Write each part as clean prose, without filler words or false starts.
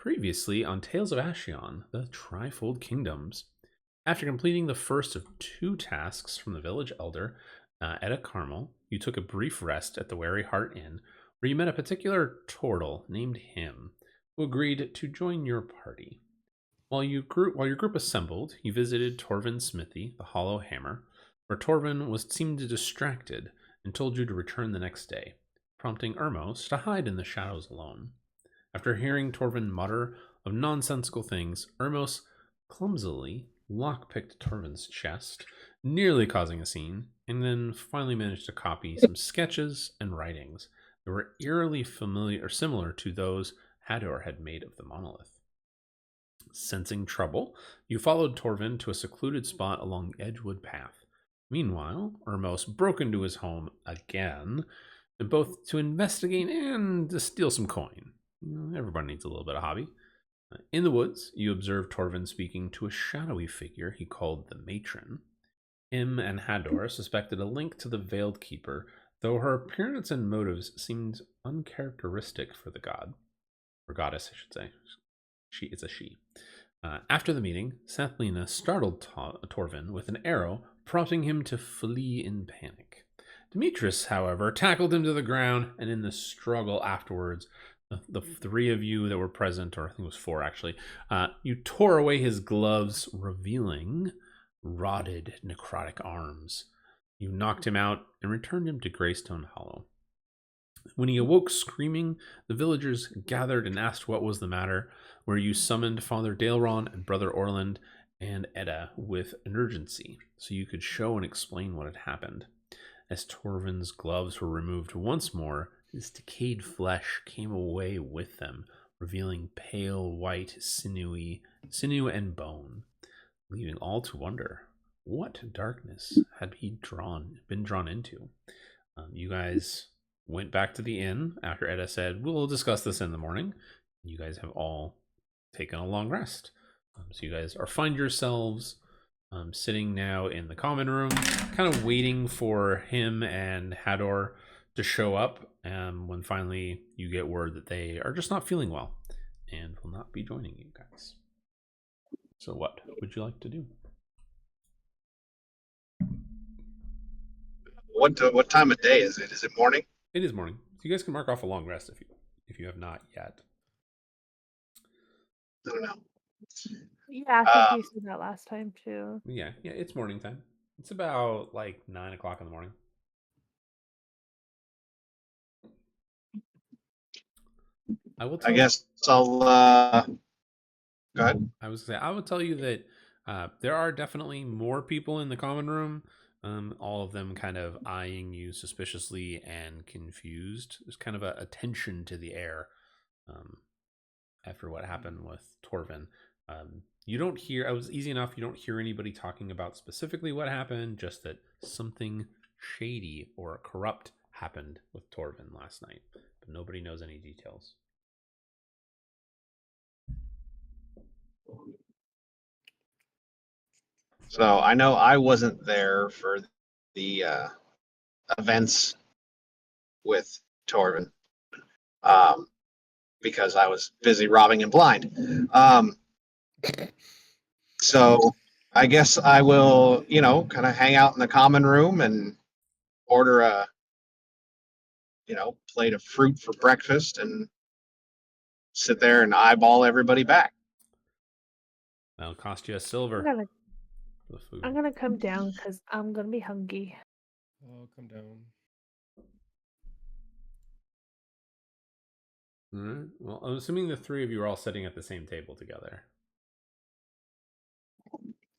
Previously on Tales of Ashion, the Trifold Kingdoms. After completing the first of two tasks from the village elder, Etta Carmel, you took a brief rest at the Wary Heart Inn, where you met a particular turtle named Him, who agreed to join your party. While your group assembled, you visited Torvin's smithy, the Hollow Hammer, where seemed distracted and told you to return the next day, prompting Ermos to hide in the shadows alone. After hearing Torvin mutter of nonsensical things, Ermos clumsily lockpicked Torvin's chest, nearly causing a scene, and then finally managed to copy some sketches and writings that were eerily familiar or similar to those Hador had made of the monolith. Sensing trouble, you followed Torvin to a secluded spot along the Edgewood path. Meanwhile, Ermos broke into his home again, both to investigate and to steal some coin. Everybody needs a little bit of hobby. In the woods, you observe Torvin speaking to a shadowy figure he called the Matron. Him and Hador suspected a link to the Veiled Keeper, though her appearance and motives seemed uncharacteristic for the god. Or goddess, I should say. It's a she. After the meeting, Sethlina startled Torvin with an arrow, prompting him to flee in panic. Demetrius, however, tackled him to the ground, and in the struggle afterwards, the three of you that were present, or I think it was four actually, you tore away his gloves, revealing rotted, necrotic arms. You knocked him out and returned him to Greystone Hollow. When he awoke screaming, the villagers gathered and asked what was the matter, where you summoned Father Daleron and Brother Orland and Edda with an urgency, so you could show and explain what had happened. As Torvin's gloves were removed once more, his decayed flesh came away with them, revealing pale white sinew and bone, leaving all to wonder what darkness had he been drawn into. You guys went back to the inn after Edda said, "We'll discuss this in the morning." You guys have all taken a long rest, so you guys find yourselves sitting now in the common room, kind of waiting for him and Hador to show up, when finally you get word that they are just not feeling well and will not be joining you guys. So what would you like to do? What time of day is it? Is it morning? It is morning. So you guys can mark off a long rest if you have not yet. I don't know. Yeah, I think you said that last time too. Yeah, it's morning time. It's about like 9 o'clock in the morning. I guess I'll go ahead. I was gonna say, I would tell you that there are definitely more people in the common room. All of them kind of eyeing you suspiciously and confused. There's kind of a tension to the air after what happened with Torvin. You don't hear, it was easy enough, you don't hear anybody talking about specifically what happened, just that something shady or corrupt happened with Torvin last night. But nobody knows any details. So I know I wasn't there for the events with Torvin because I was busy robbing and blind. So I guess I will, kind of hang out in the common room and order a, plate of fruit for breakfast and sit there and eyeball everybody back. That'll cost you a silver. I'm gonna come down because I'm gonna be hungry. I'll come down. All right. Well, I'm assuming the three of you are all sitting at the same table together.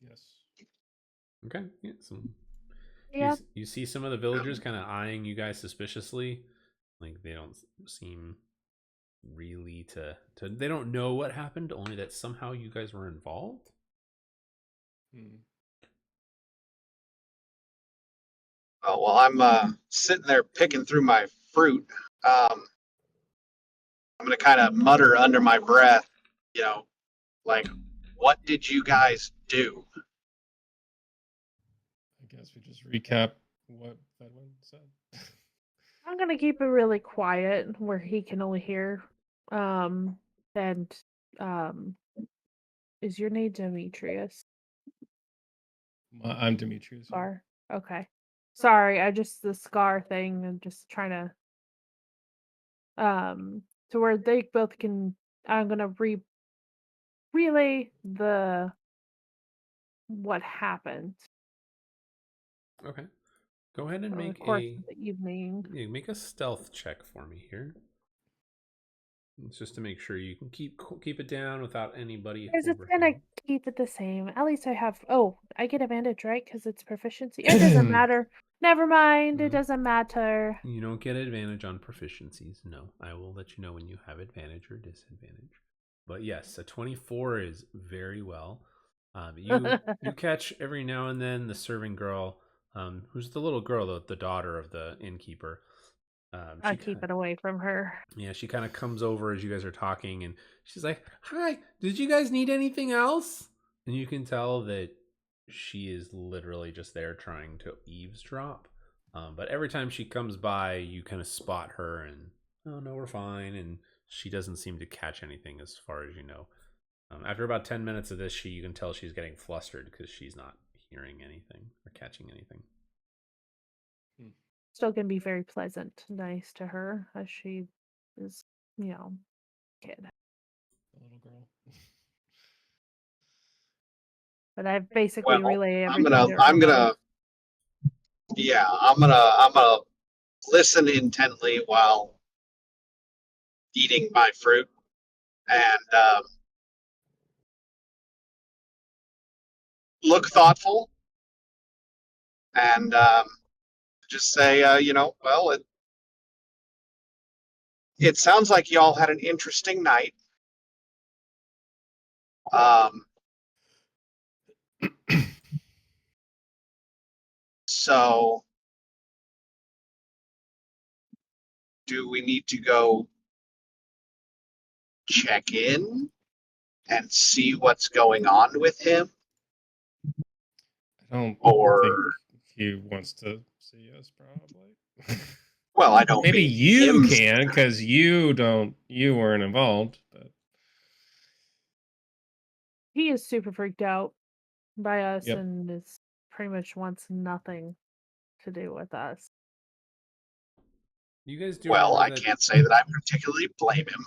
Yes. Okay. Yeah. Yeah. You see some of the villagers kind of eyeing you guys suspiciously. Like they don't seem really to they don't know what happened, only that somehow you guys were involved. Oh, well, I'm sitting there picking through my fruit. I'm going to kind of mutter under my breath, like, what did you guys do? I guess we just recap what Fedwin said. I'm gonna keep it really quiet where he can only hear. And is your name Demetrius? I'm Demetrius. Yeah. Scar. Okay. Sorry, I just the scar thing. I'm just trying to where they both can. I'm gonna relay the what happened Okay. Go ahead and over the make course of the evening. make a stealth check for me here. It's just to make sure you can keep it down without anybody Because it's gonna overhearing. keep it the same. At least I have. Oh, I get advantage, right? Because it's proficiency. It doesn't matter. Never mind. It Mhm. doesn't matter. You don't get advantage on proficiencies. No, I will let you know when you have advantage or disadvantage. But yes, a 24 is very well. You catch every now and then the serving girl, who's the little girl, the daughter of the innkeeper. I keep it away from her. Yeah, she kind of comes over as you guys are talking, and she's like, "Hi, did you guys need anything else?" And you can tell that she is literally just there trying to eavesdrop. But every time she comes by, you kind of spot her, and oh no, we're fine. And she doesn't seem to catch anything, as far as you know. After about 10 minutes of this, you can tell she's getting flustered because she's not hearing anything or catching anything. Still can be very pleasant, nice to her as she is, kid. The little girl. But I've basically Well, relayed I'm everything gonna, to I'm her. gonna, yeah, I'm gonna listen intently while eating my fruit and look thoughtful and just say, well, it sounds like y'all had an interesting night. So do we need to go check in and see what's going on with him? I don't Or, think he wants to see us, probably. well, I don't Maybe mean you him. can, because you weren't involved. But He is super freaked out by us Yep. and is pretty much wants nothing to do with us. You guys do Well, I remember can't say that I particularly blame him.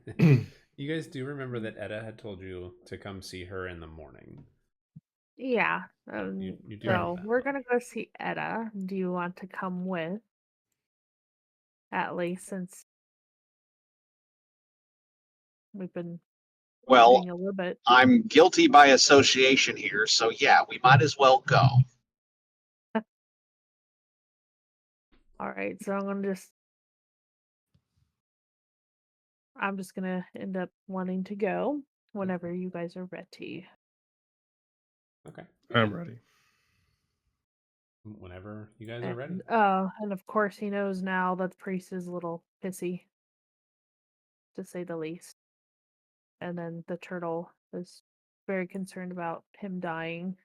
that you guys do remember that Etta had told you to come see her in the morning. Yeah. You do So remember that. we're gonna go see Etta. Do you want to come with? At least since we've been Well, doing a little bit. I'm guilty by association here, so yeah, we might as well go. All right, so I'm just gonna end up wanting to go whenever you guys are ready. Okay. I'm ready. Whenever you guys are ready. And of course he knows now that the priest is a little pissy, to say the least. And then the turtle is very concerned about him dying.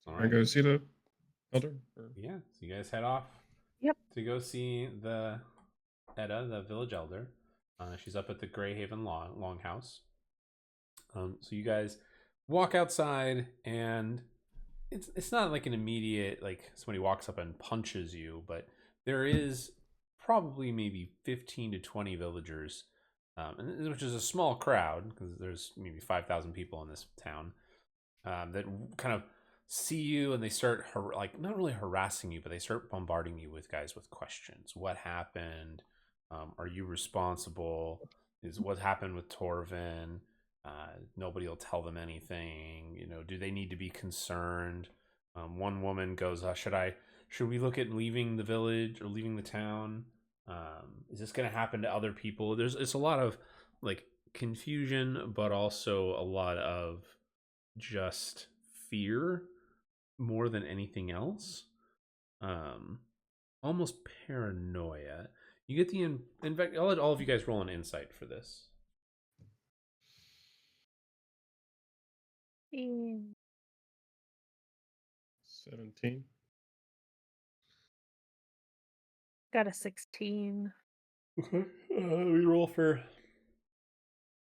All I right. go see the elder. Yeah. So you guys head off. Yep. To go see the Etta, the village elder. She's up at the Greyhaven Longhouse. So you guys walk outside, and it's not like an immediate, like somebody walks up and punches you, but there is probably maybe 15 to 20 villagers, which is a small crowd because there's maybe 5,000 people in this town, that kind of see you, and they start like not really harassing you, but they start bombarding you with questions. What happened? Are you responsible? Is what happened with Torvin? Nobody will tell them anything. Do they need to be concerned? One woman goes, should we look at leaving the village or leaving the town? Is this going to happen to other people? It's a lot of like confusion, but also a lot of just fear more than anything else. Almost paranoia. You get the in fact, I'll let all of you guys roll an insight for this. 17. Got a 16. Okay. We roll for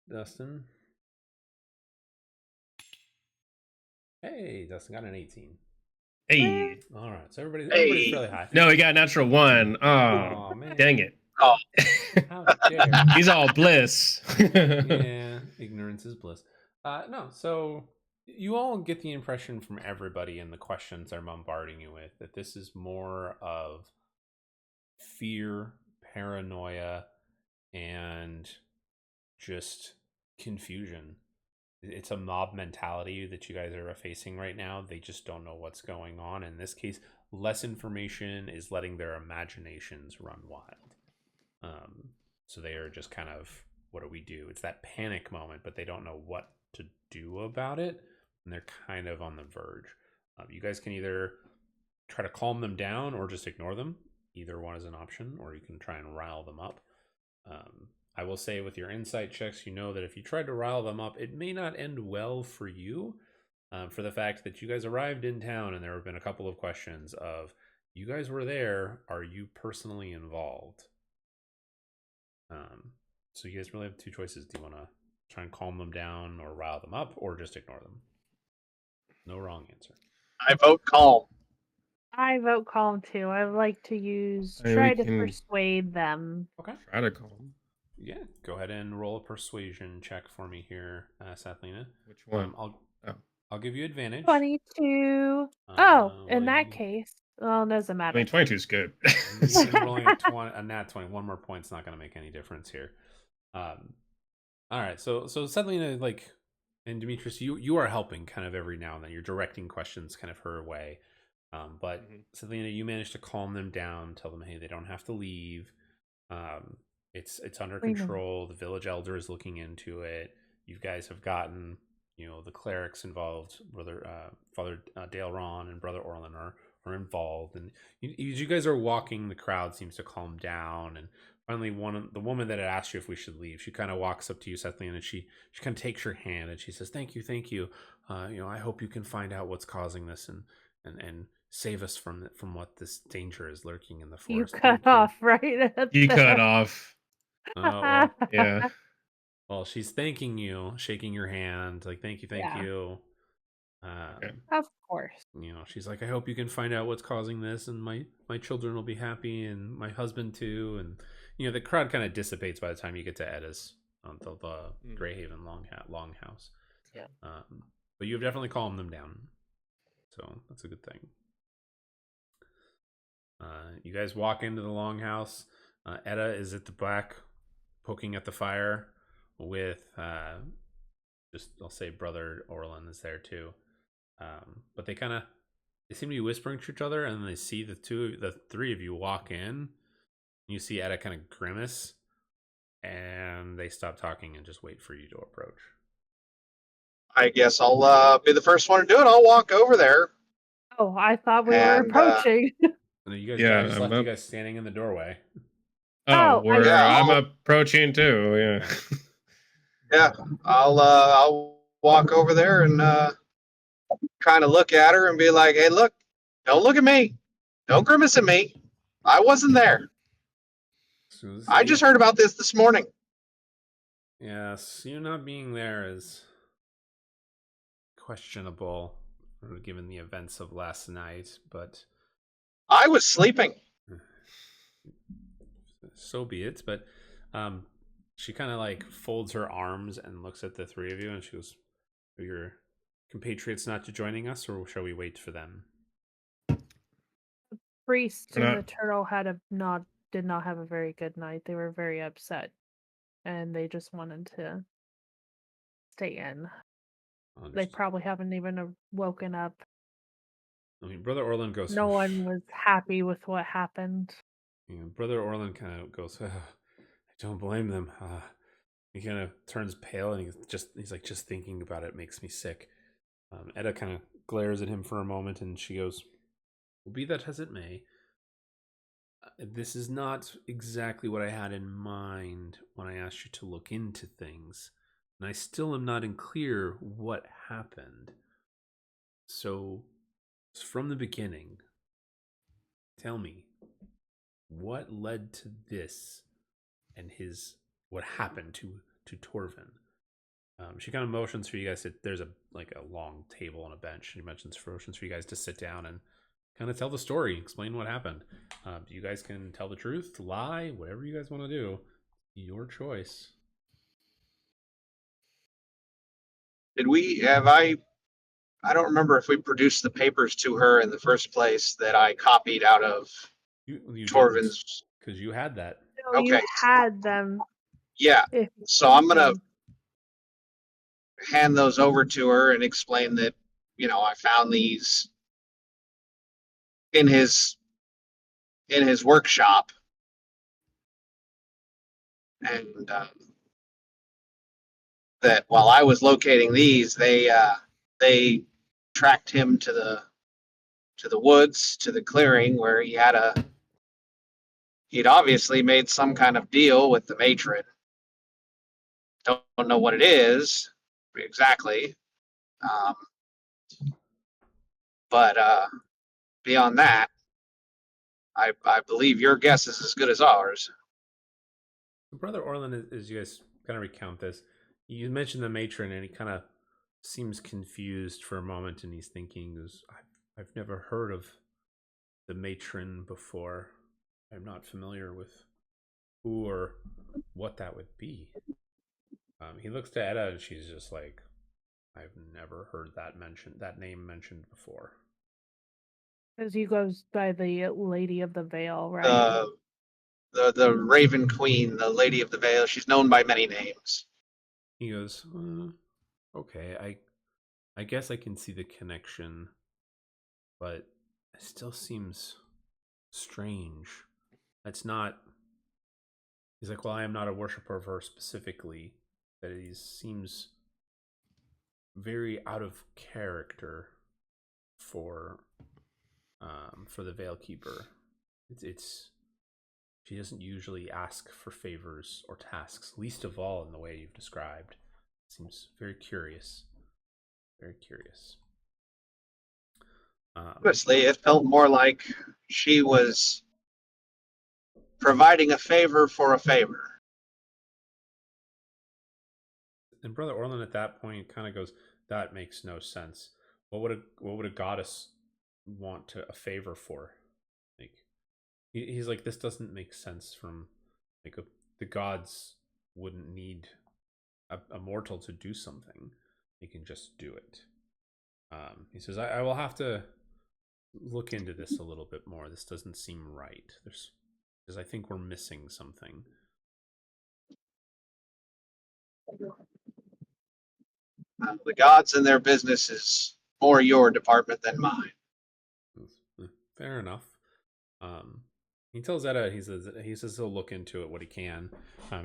Dustin. Hey, Dustin got an 18. Hey. All right, so everybody's Hey. fairly high. No, he got a natural 1. Oh, Aw, man. dang it. Oh, How dare. He's all bliss. Yeah, ignorance is bliss. No, so you all get the impression from everybody in the questions they're bombarding you with that this is more of fear, paranoia, and just confusion. It's a mob mentality that you guys are facing right now. They just don't know what's going on. In this case, less information is letting their imaginations run wild. So they are just kind of, what do we do? It's that panic moment, but they don't know what to do about it, and they're kind of on the verge. You guys can either try to calm them down or just ignore them. Either one is an option, or you can try and rile them up. I will say with your insight checks, you know that if you tried to rile them up, it may not end well for you, for the fact that you guys arrived in town and there have been a couple of questions of, you guys were there, are you personally involved? So you guys really have two choices. Do you want to try and calm them down or rile them up, or just ignore them? No wrong answer. I vote calm. I vote calm too. I like to use I mean, try we to can- persuade them. Okay. Try to call him. Yeah, go ahead and roll a persuasion check for me here, Sathlina. Which one? I'll give you advantage. 22. Oh, well, in that case, well, it doesn't I matter. mean, 22 is good. Even rolling a nat 20, one more point's not going to make any difference here. All right, so Sathlina, like, and Demetrius, you are helping kind of every now and then. You're directing questions kind of her way. But Sathlina, you managed to calm them down, tell them, hey, they don't have to leave. It's under control. The village elder is looking into it. You guys have gotten, the clerics involved. Father Dale Ron and Brother Orlin are involved, and you guys are walking. The crowd seems to calm down, and finally, the woman that had asked you if we should leave, she kind of walks up to you, Sathlina, and she kind of takes your hand and she says, "Thank you. I hope you can find out what's causing this and save us from what this danger is lurking in the forest." You cut off right at You the... cut off. Oh, well, Yeah. well, she's thanking you, shaking your hand, like, thank you. Okay. Of course. She's like, I hope you can find out what's causing this, and my children will be happy, and my husband too. And the crowd kind of dissipates by the time you get to Edda's, the Greyhaven longhouse. Yeah. But you've definitely calmed them down, so that's a good thing. You guys walk into the longhouse. Edda is at the back, poking at the fire with I'll say Brother Orlin is there too. But they seem to be whispering to each other, and then they see the three of you walk in. You see Edda kind of grimace, and they stop talking and just wait for you to approach. I guess I'll be the first one to do it. I'll walk over there. Oh, I thought we were And, approaching. And you guys, Yeah, I just I'm left you up. guys standing in the doorway. Oh, I'm approaching too. Yeah. Yeah, I'll walk over there and kind of look at her and be like, "Hey, look, don't look at me, don't grimace at me. I wasn't there. I just heard about this morning." Yes, you not being there is questionable, given the events of last night, but I was sleeping. so be it. But she kind of like folds her arms and looks at the three of you, and she goes, "Are your compatriots not joining us, or shall we wait for them?" Priest We're and not- the turtle did not have a very good night. They were very upset, and they just wanted to stay in. They probably haven't even woken up. I mean, Brother Orlin goes, No one was happy with what happened. Brother Orlin kind of goes, I don't blame them. He kind of turns pale, and he's like, just thinking about it makes me sick. Edda kind of glares at him for a moment, and she goes, "Well, be that as it may, this is not exactly what I had in mind when I asked you to look into things, and I still am not in clear what happened. So, from the beginning, tell me, what led to this and what happened to Torvin. She kind of motions for you guys to. There's a long table and a bench. She motions for you guys to sit down and kind of tell the story, explain what happened. You guys can tell the truth, lie, whatever you guys want to do. Your choice. I don't remember if we produced the papers to her in the first place that I copied out of You Torvin's. because you had that. So you Okay. had them. Yeah. If you So I'm going to them. hand those over to her and explain that, I found these in his workshop. And that while I was locating these, they tracked him to the woods, to the clearing where he'd obviously made some kind of deal with the matron. Don't know what it is exactly, but beyond that, I believe your guess is as good as ours. Brother Orlin, as you guys kind of recount this, you mentioned the matron, and he kind of seems confused for a moment, and he's thinking, I've never heard of the matron before. I'm not familiar with who or what that would be. He looks to Edda, and she's just like, I've never heard that name mentioned before. Because he goes by the Lady of the Veil, right? The Raven Queen, the Lady of the Veil. She's known by many names. He goes, okay, I guess I can see the connection, but it still seems strange. That's not. He's like, well, I am not a worshiper of her specifically. That he seems very out of character for the Veil Keeper. It's she doesn't usually ask for favors or tasks, least of all in the way you've described. Seems very curious. Very curious. Honestly, it felt more like she was providing a favor for a favor. And Brother Orlin at that point kind of goes, that makes no sense. What would a goddess want a favor for? Like he's like, this doesn't make sense from the gods wouldn't need a mortal to do something. They can just do it. He says, I will have to look into this a little bit more. This doesn't seem right. Because I think we're missing something. The gods and their business is more your department than mine. Fair enough. He tells Edda, he says he'll look into it what he can.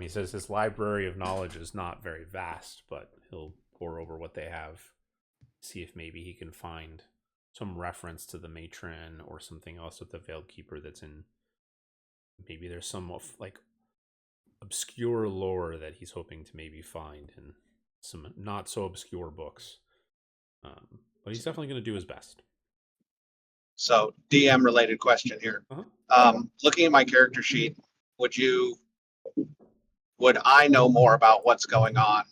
He says his library of knowledge is not very vast, but he'll pore over what they have, see if maybe he can find some reference to the matron or something else with the Veiled Keeper that's in. Maybe there's some like obscure lore that he's hoping to maybe find in some not so obscure books. But he's definitely going to do his best. So, DM related question here. Looking at my character sheet, would I know more about what's going on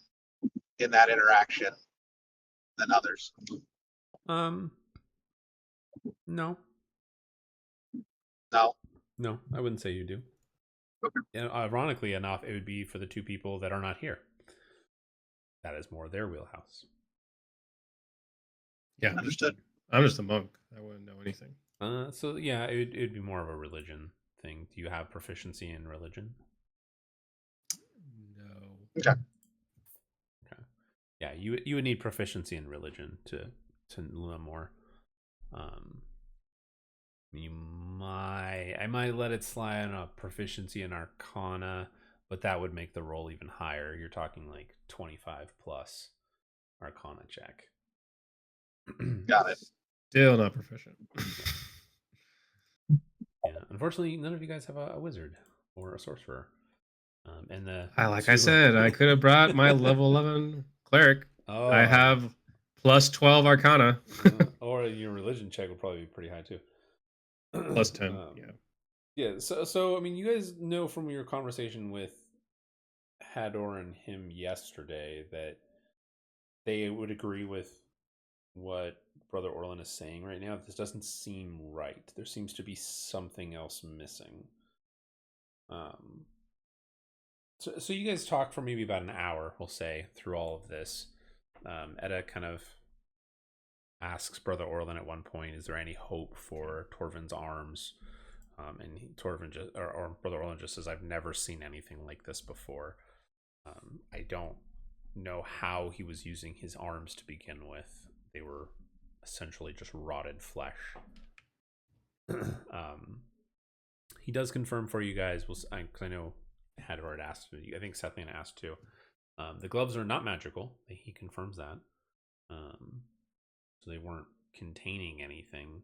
in that interaction than others? No. No, I wouldn't say you do. Okay. And ironically enough, it would be for the two people that are not here. That is more their wheelhouse. Yeah, Understood. I'm just a monk. I wouldn't know anything. So yeah, it'd be more of a religion thing. Do you have proficiency in religion? No. Okay. Yeah, you would need proficiency in religion to learn more. I might let it slide on a proficiency in Arcana, but that would make the roll even higher. You're talking like 25 plus Arcana check. Got it. Still not proficient. Yeah, unfortunately, none of you guys have a wizard or a sorcerer. And I said, I could have brought my level 11 cleric. Oh, I have plus 12 Arcana. or your religion check will probably be pretty high too. Plus 10. Yeah. So I mean, you guys know from your conversation with Hador and him yesterday that they would agree with what Brother Orlin is saying right now. This doesn't seem right. There seems to be something else missing. So you guys talk for maybe about an hour, we'll say, through all of this. Edda kind of asks Brother Orlin at one point, "Is there any hope for Torvin's arms?" Torvin just, or Brother Orlin just says, "I've never seen anything like this before. I don't know how he was using his arms to begin with. They were essentially just rotted flesh." He does confirm for you guys, because I know Hador had asked, I think Sethlane asked too. The gloves are not magical. He confirms that. So they weren't containing anything.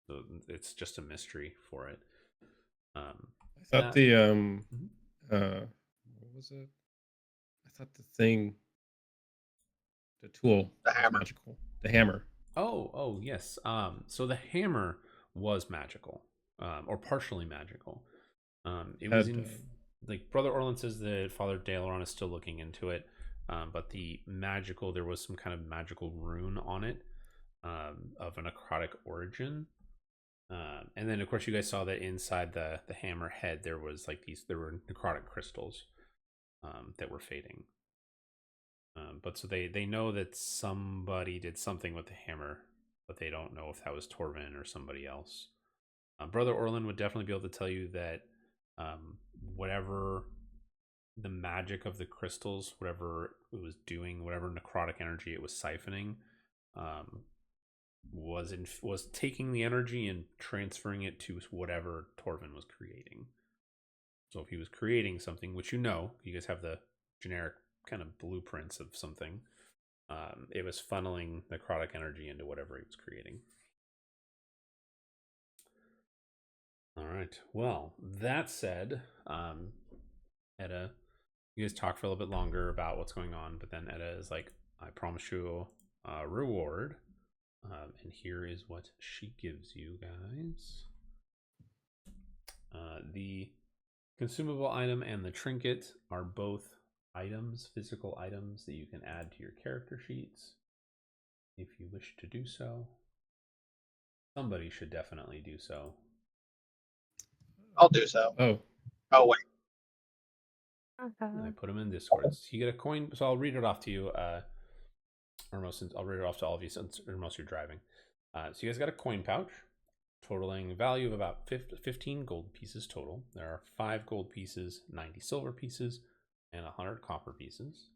So it's just a mystery for it. I thought what was it? I thought the thing, the tool, The hammer. was magical. The hammer. Oh, yes. So the hammer was magical, or partially magical. It was in, like Brother Orlin says that Father Daleron is still looking into it, but the magical, there was some kind of magical rune on it, of a necrotic origin. And then of course you guys saw that inside the hammer head there was like there were necrotic crystals that were fading. But so they know that somebody did something with the hammer, but they don't know if that was Torvin or somebody else. Brother Orlin would definitely be able to tell you that whatever the magic of the crystals, whatever it was doing, whatever necrotic energy it was siphoning, was taking the energy and transferring it to whatever Torvin was creating. So if he was creating something, which you guys have the generic kind of blueprints of something, it was funneling necrotic energy into whatever he was creating. All right. Well, that said, Edda, you guys talk for a little bit longer about what's going on, but then Edda is like, "I promise you a reward." And here is what she gives you guys. The consumable item and the trinket are both items, physical items that you can add to your character sheets if you wish to do so. Somebody should definitely do so. I'll do so. Oh wait. Okay. I put them in Discord. So you get a coin. So I'll read it off to you. I'll read it off to all of you since most you're driving. So you guys got a coin pouch, totaling value of about 15 gold pieces total. There are 5 gold pieces, 90 silver pieces, and 100 copper pieces.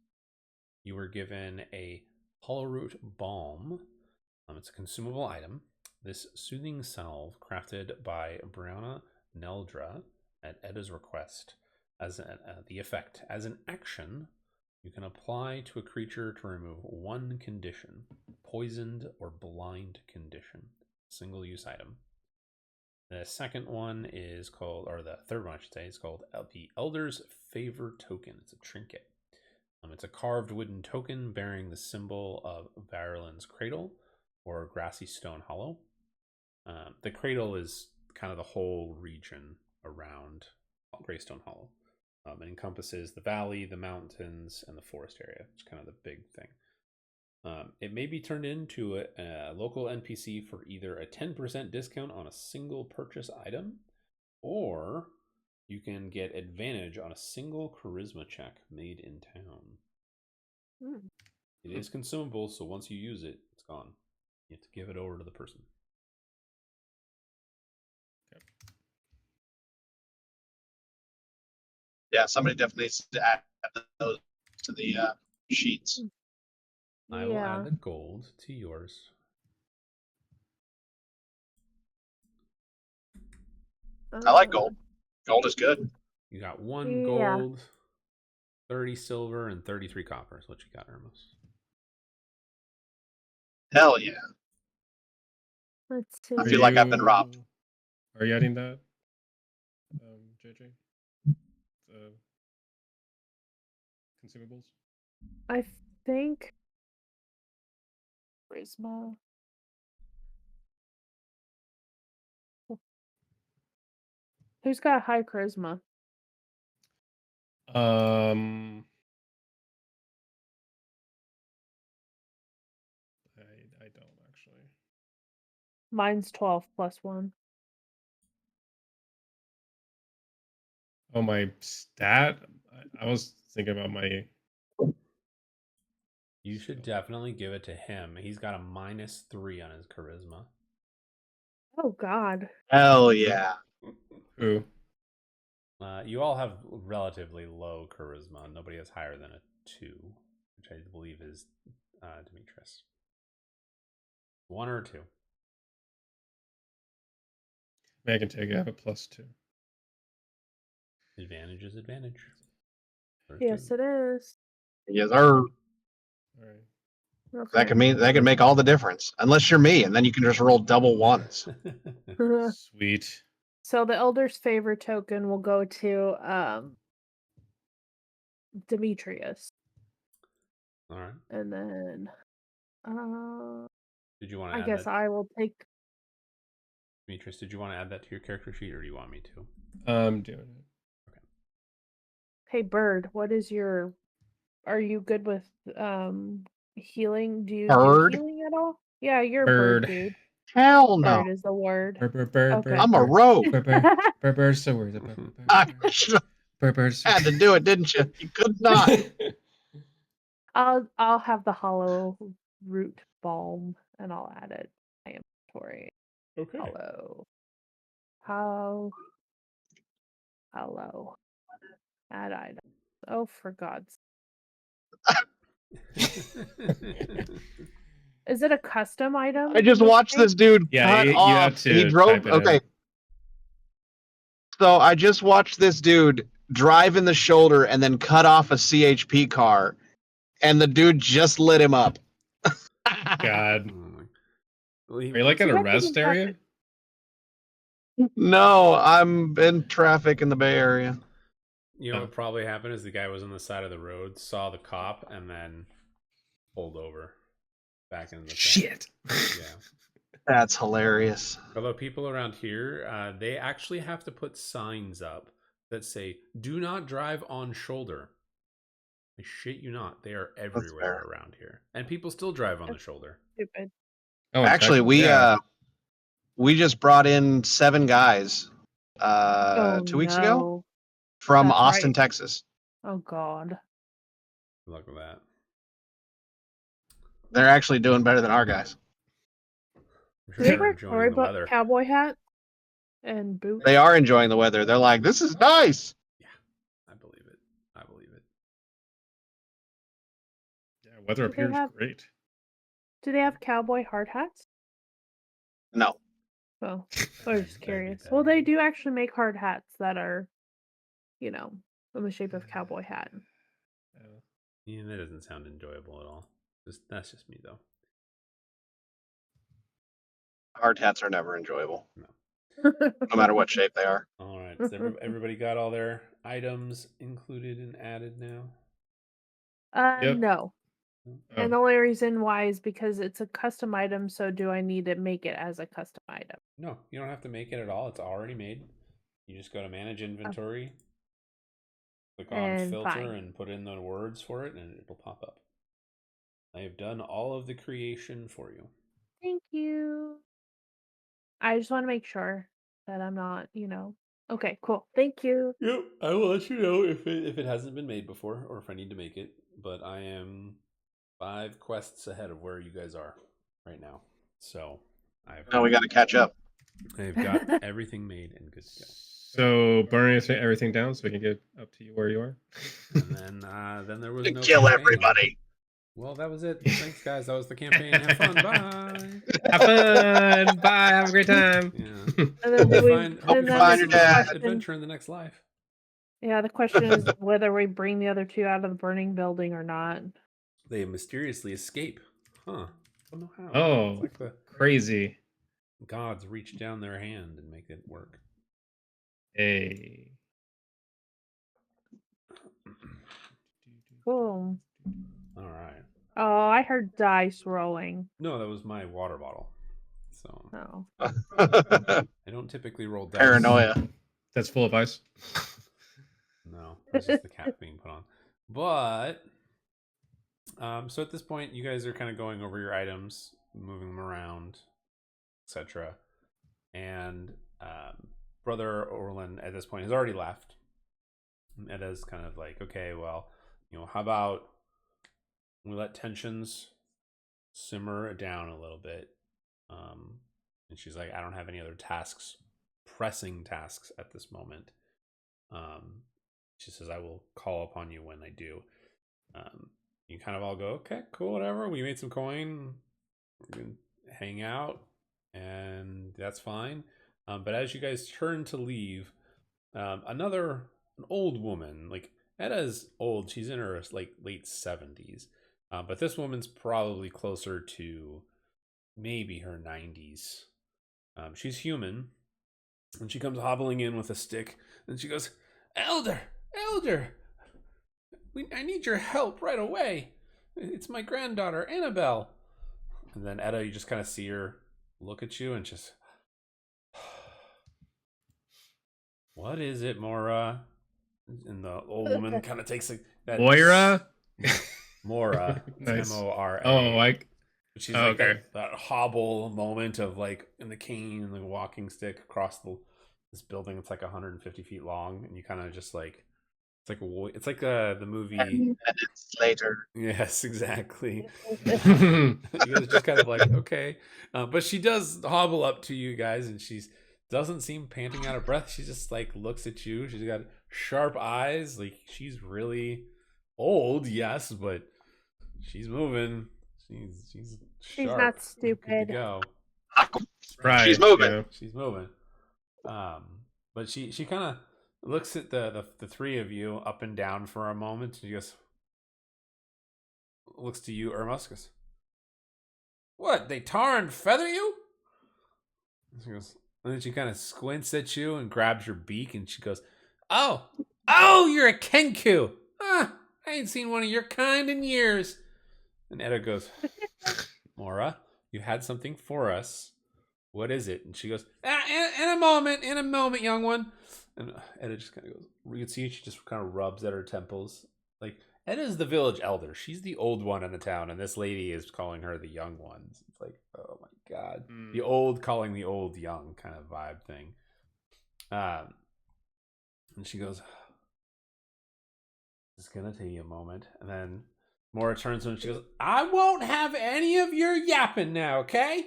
You were given a hollow root balm. It's a consumable item. This soothing salve, crafted by Brianna Neldra at Edda's request, as the effect. As an action, you can apply to a creature to remove one condition: poisoned or blind condition. Single-use item. The second one is called, or the third one I should say, is called the Elder's Favor Token. It's a trinket. It's a carved wooden token bearing the symbol of Varelin's cradle, or grassy stone hollow. The cradle is kind of the whole region around Greystone Hollow. It encompasses the valley, the mountains, and the forest area. It's kind of the big thing. It may be turned into a local NPC for either a 10% discount on a single purchase item, or you can get advantage on a single charisma check made in town. It is consumable, so once you use it, it's gone. You have to give it over to the person. Okay. Yeah, somebody definitely needs to add those to the sheets. I will add the gold to yours. I like gold. Gold is good. You got 1 gold, 30 silver, and 33 copper is what you got, Hermos. Hell yeah. Let's see. I feel like I've been robbed. Are you adding that, JJ? The consumables? I think charisma. Who's got high charisma? I don't actually. Mine's 12 plus 1. Oh, my stat. I was thinking about my. You should definitely give it to him. He's got a -3 on his charisma. Oh God. Hell yeah. Who? You all have relatively low charisma. Nobody has higher than a 2, which I believe is Demetrius. 1 or 2? I can take it. I have a +2. Advantage is advantage. Yes, it is. Yes, sir. All right. That can make all the difference. Unless you're me, and then you can just roll double ones. Sweet. So the Elder's Favor token will go to Demetrius. All right. And then Did you want to I add guess that? I will take Demetrius, did you want to add that to your character sheet, or do you want me to? I'm doing it. Hey Bird, what is your are you good with healing? Do you Bird? do healing at all? Yeah, you're a Bird. bird dude. Hell no. Bird is the word. Bird. Okay. I'm a rogue. Bird's so weird. I should have Bird's. had to do it, didn't you? You could not. I'll have the hollow root balm and I'll add it to my inventory. Okay. Hollow. Add item. Oh, for God's Is it a custom item? I just watched this dude Yeah, cut you off. have to He drove. type it in. Okay. So I just watched this dude drive in the shoulder and then cut off a CHP car, and the dude just lit him up. God. Well, Are you like in a rest area? No, I'm in traffic in the Bay Area. You know what probably happened is the guy was on the side of the road, saw the cop, and then pulled over back in the Shit. Yeah. That's hilarious. Although people around here, they actually have to put signs up that say, "Do not drive on shoulder." I shit you not. They are everywhere around here. And people still drive on the shoulder. Stupid. Oh, Actually, we just brought in 7 guys 2 weeks ago from That's Austin, right. Texas. Oh God. Good luck with that. They're actually doing better than our guys. I'm Do they they're wear enjoying the weather. cowboy hat and boots? They are enjoying the weather. They're like, this is nice. Yeah, I believe it. Yeah, weather up here is great. Do they have cowboy hard hats? No. Oh, I was just curious. Well, they do actually make hard hats that are, in the shape of cowboy hat. Yeah, that doesn't sound enjoyable at all. That's just me, though. Hard hats are never enjoyable. No. No matter what shape they are. All right. So everybody got all their items included and added now? Yep. No. Oh. And the only reason why is because it's a custom item, so do I need to make it as a custom item? No, you don't have to make it at all. It's already made. You just go to manage inventory, click on filter, and put in the words for it, and it'll pop up. I have done all of the creation for you. Thank you. I just want to make sure that I'm not, Okay, cool. Thank you. Yep, I will let you know if it hasn't been made before or if I need to make it. But I am 5 quests ahead of where you guys are right now. So we got to catch up. I've got everything made and good to go. So burning everything down so we can get up to where you are. And then there was no kill campaign. everybody. Well, that was it. Thanks, guys. That was the campaign. Have fun. Bye. Have fun. Bye. Have a great time. Yeah. And then find your dad. Adventure in the next life. Yeah, the question is whether we bring the other 2 out of the burning building or not. They mysteriously escape. Huh. I don't know how. Oh, It's like the crazy. gods reach down their hand and make it work. Hey. Cool. All right. Oh, I heard dice rolling. No, that was my water bottle. So Oh. I don't typically roll dice. Paranoia. That's full of ice. No, it's just the cap being put on. But so at this point, you guys are kind of going over your items, moving them around, etc. And Brother Orlin at this point has already left. Edda's kind of like, okay, well, how about we let tensions simmer down a little bit? And she's like, I don't have any other pressing tasks at this moment. She says, I will call upon you when I do. You kind of all go, okay, cool, whatever. We made some coin. We're going to hang out, and that's fine. But as you guys turn to leave, an old woman, like Edda's old, she's in her like late 70s. But this woman's probably closer to maybe her 90s. She's human, and she comes hobbling in with a stick, and she goes, Elder, I need your help right away. It's my granddaughter, Anabelle. And then Edda, you just kind of see her look at you and just, what is it, Mora? And the old woman kind of takes that. Moira? Mora. Nice. Mora. Oh, she's like okay. that hobble moment of like in the cane and the walking stick across this building. It's like 150 feet long, and you kind of just like it's like the movie. 10 minutes later. Yes, exactly. You guys just kind of like okay, but she does hobble up to you guys, and she doesn't seem panting out of breath. She just like looks at you. She's got sharp eyes. Like she's really old, yes, but she's moving. She's sharp. Not stupid. Good to go. Right. She's moving. Yeah. She's moving. But she kind of looks at the three of you up and down for a moment, and she goes, looks to you, Ermuscus. What? They tar and feather you? She goes, and then she kind of squints at you and grabs your beak, and she goes, "Oh, you're a Kenku. I ain't seen one of your kind in years." And Edda goes, Mora, you had something for us. What is it? And she goes, in a moment, young one. And Edda just kind of goes, you can see she just kind of rubs at her temples. Like, Edda's the village elder. She's the old one in the town, and this lady is calling her the young one. It's like, oh my God. The old calling the old young kind of vibe thing. And she goes, it's going to take you a moment. And then Mora turns to her and she goes, I won't have any of your yapping now, okay?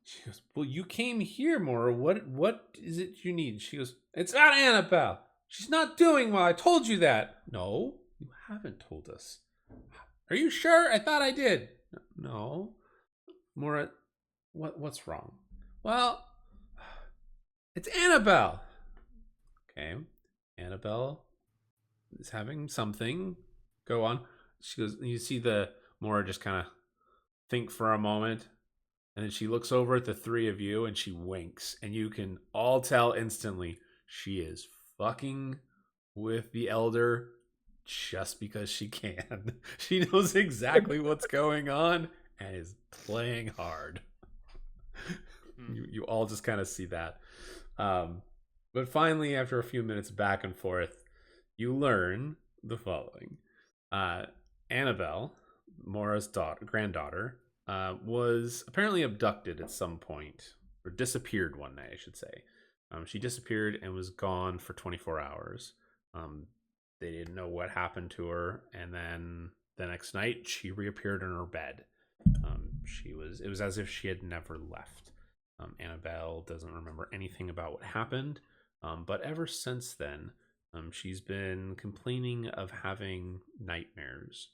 She goes, well, you came here, Mora. What is it you need? She goes, it's not Anabelle. She's not doing well. I told you that. No, you haven't told us. Are you sure? I thought I did. No. Mora, what's wrong? Well, it's Anabelle. Okay. Anabelle is having something. Go on. She goes, you see the Mora just kind of think for a moment, and then she looks over at the three of you and she winks, and you can all tell instantly she is fucking with the elder just because she can. She knows exactly what's going on and is playing hard. You all just kind of see that. But finally, after a few minutes back and forth, you learn the following. Anabelle, Mora's granddaughter, was apparently abducted at some point, or disappeared one night, I should say. She disappeared and was gone for 24 hours. They didn't know what happened to her, and then the next night she reappeared in her bed. It was as if she had never left. Anabelle doesn't remember anything about what happened, but ever since then, she's been complaining of having nightmares.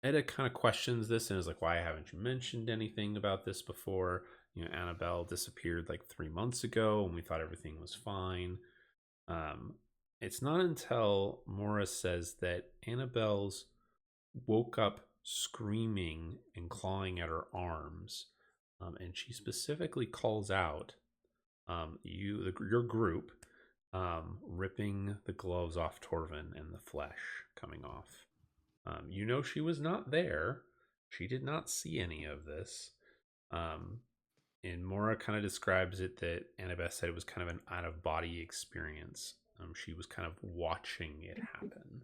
Edda kind of questions this and is like, why haven't you mentioned anything about this before? Anabelle disappeared like 3 months ago and we thought everything was fine. It's not until Mora says that Annabelle's woke up screaming and clawing at her arms, and she specifically calls out your group, ripping the gloves off Torvin and the flesh coming off. She was not there. She did not see any of this. And Mora kind of describes it that Annabelle said it was kind of an out-of-body experience. She was kind of watching it happen.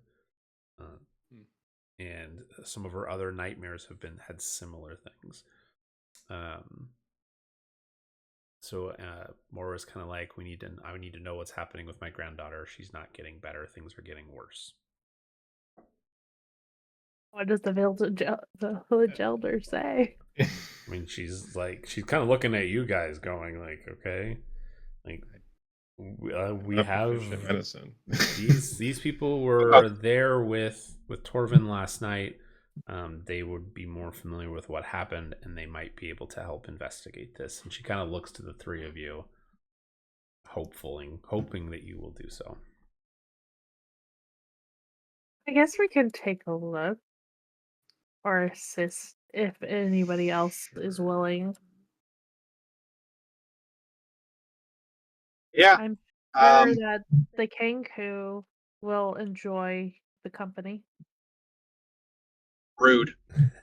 And some of her other nightmares had similar things. So Mora's kind of like, I need to know what's happening with my granddaughter. She's not getting better. Things are getting worse. What does the village elder say? I mean, she's kind of looking at you guys, going like, okay, like we have medicine. these people were there with Torvin last night. They would be more familiar with what happened, and they might be able to help investigate this. And she kind of looks to the three of you, hoping that you will do so. I guess we could take a look or assist if anybody else is willing. Yeah. I'm sure that the Kenku will enjoy the company. Rude.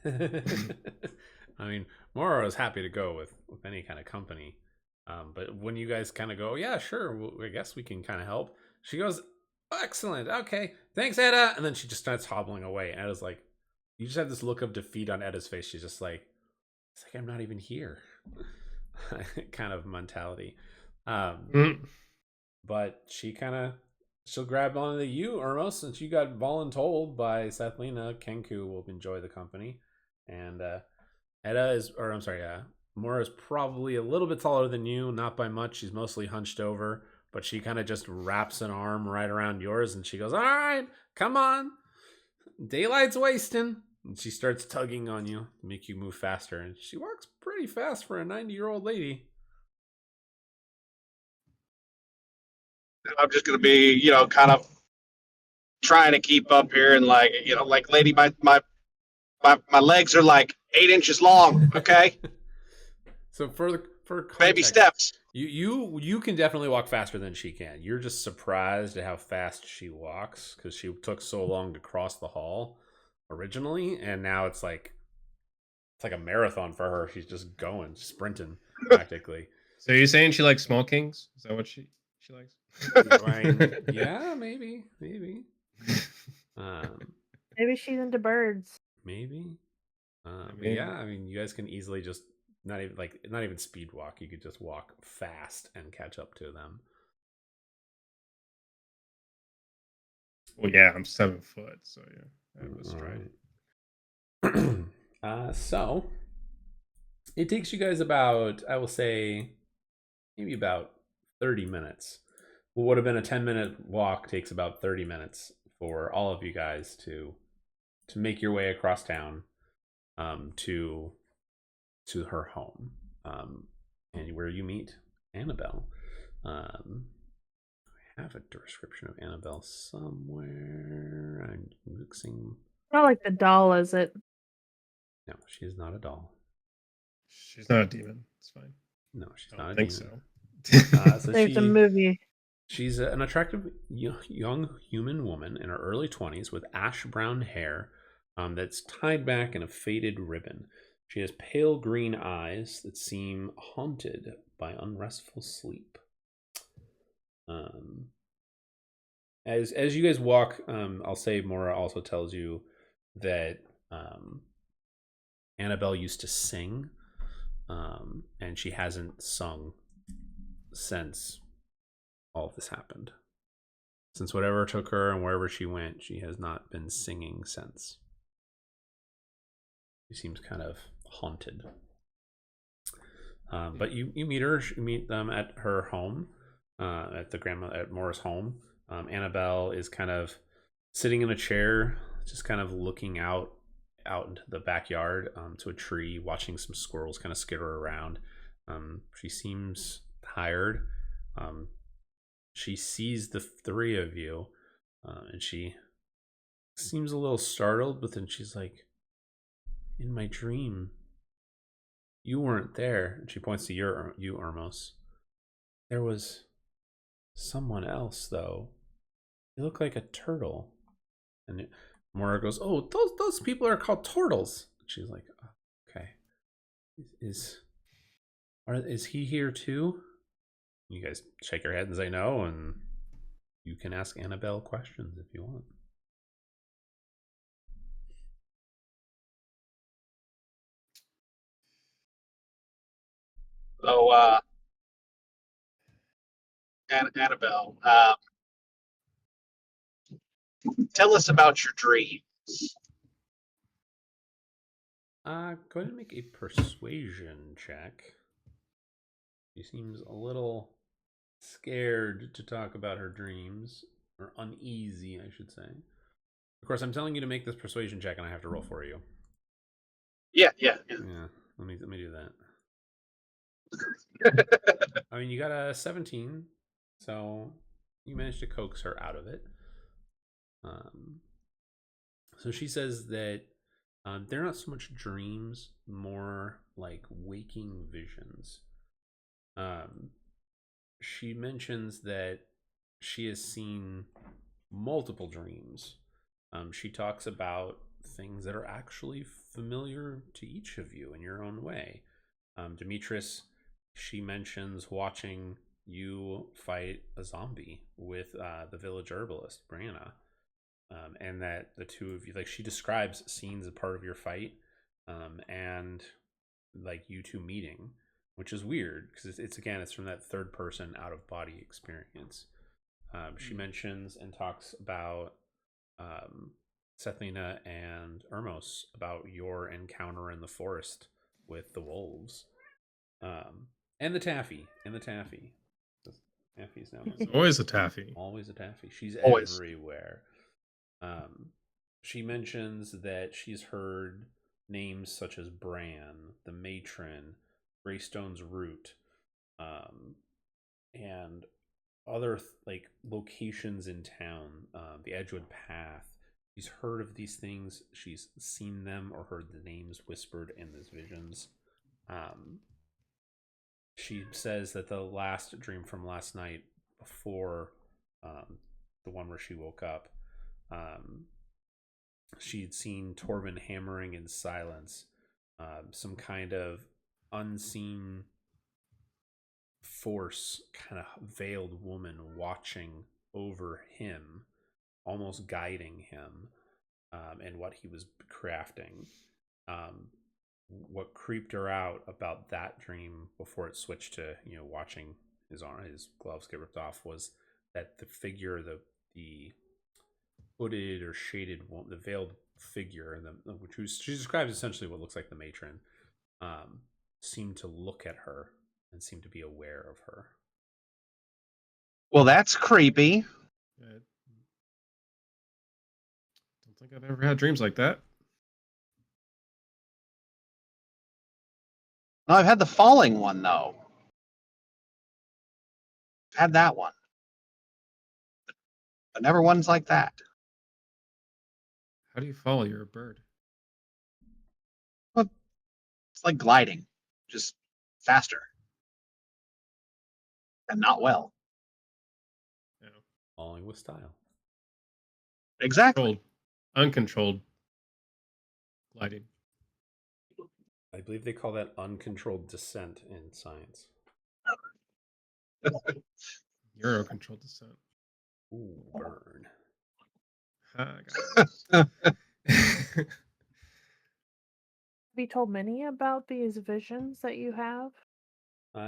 I mean, Mora is happy to go with any kind of company. But when you guys kind of go, yeah, sure, I guess we can kind of help. She goes, excellent, okay, thanks, Edda. And then she just starts hobbling away. And Edda's like, you just have this look of defeat on Edda's face. She's just like, it's like I'm not even here. Kind of mentality. But she'll grab onto you, Ermos, since you got voluntold by Sethlina. Kenku will enjoy the company. And Mora is probably a little bit taller than you, not by much. She's mostly hunched over, but she kind of just wraps an arm right around yours, and she goes, all right, come on. Daylight's wasting. And she starts tugging on you to make you move faster. And she walks pretty fast for a 90-year-old lady. I'm just going to be, kind of trying to keep up here and like, lady, my legs are like 8 inches long. Okay. So for context, baby steps. You can definitely walk faster than she can. You're just surprised at how fast she walks because she took so long to cross the hall originally, and now it's like a marathon for her. She's just going, sprinting practically. So you're saying she likes small kings? Is that what she likes? Yeah, maybe. Maybe she's into birds. Maybe. Yeah, I mean, you guys can easily just not even speed walk. You could just walk fast and catch up to them. Well, yeah, I'm 7 foot, so yeah, I have a stride. So it takes you guys about, I will say, maybe about 30 minutes. What would have been a 10-minute walk takes about 30 minutes for all of you guys to make your way across town to her home, and where you meet Anabelle. I have a description of Anabelle somewhere. I'm mixing. Not like the doll, is it? No, she is not a doll. She's not a demon. It's fine. No, she's not a demon. So there's a movie. She's an attractive young human woman in her early 20s with ash brown hair that's tied back in a faded ribbon. She has pale green eyes that seem haunted by unrestful sleep. As you guys walk, I'll say Mora also tells you that Anabelle used to sing, and she hasn't sung since all of this happened. Since whatever took her and wherever she went, she has not been singing since. She seems kind of haunted. But you meet them at her home, at Mora's home. Anabelle is kind of sitting in a chair, just kind of looking out into the backyard to a tree, watching some squirrels kind of skitter around. She seems tired. She sees the three of you, and she seems a little startled, but then she's like, in my dream, you weren't there. And she points to you, Ermos. There was someone else, though. You look like a turtle. And Mora goes, oh, those people are called turtles. And she's like, oh, okay. Is he here too? You guys shake your head and say no, and You can ask Anabelle questions if you want. So, Annabelle, tell us about your dreams. Go ahead and make a persuasion check. She seems a little scared to talk about her dreams, or uneasy, I should say. Of course, I'm telling you to make this persuasion check, and I have to roll for you. Yeah. Yeah, let me do that. I mean, you got a 17, so you managed to coax her out of it. So she says that they're not so much dreams, more like waking visions. She mentions that she has seen multiple dreams. She talks about things that are actually familiar to each of you in your own way. Demetrius, she mentions watching you fight a zombie with the village herbalist, Brianna. And that the two of you, like, she describes scenes as part of your fight, and like you two meeting, which is weird because it's again, it's from that third person out of body experience. She mentions and talks about Sethlina and Ermos, about your encounter in the forest with the wolves, and the Taffy, The Taffy's now It's always a Taffy. always a Taffy. She's Always. everywhere. She mentions that she's heard names such as Bran, the Matron, Greystone's Root, and other like locations in town, the Edgewood Path. She's heard of these things. She's seen them or heard the names whispered in these visions. She says that the last dream from last night, before the one where she woke up, she'd seen Torvin hammering in silence, some kind of unseen force, kind of veiled woman watching over him, almost guiding him, and what he was crafting. What creeped her out about that dream before it switched to watching his gloves get ripped off was that the figure, the hooded or shaded, the veiled figure, which she describes essentially what looks like the matron, seemed to look at her and seemed to be aware of her. Well, that's creepy. I don't think I've ever had dreams like that. No, I've had the falling one though. I've had that one, but never ones like that. How do you fall? You're a bird. Well, it's like gliding, just faster and not well. Yeah. Falling with style. Exactly. Uncontrolled gliding. I believe they call that uncontrolled descent in science. Euro-controlled descent. Ooh, burn. Have you told Minnie about these visions that you have?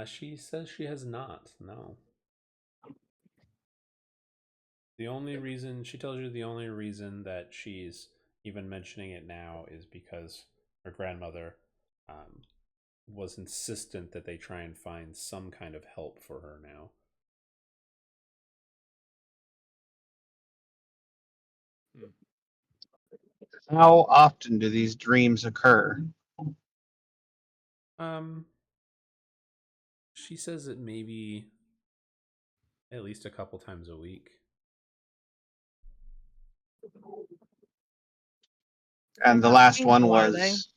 She says she has not. No. The only reason she tells you, the only reason that she's even mentioning it now is because her grandmother was insistent that they try and find some kind of help for her now. How often do these dreams occur? She says it maybe at least a couple times a week. And the last one was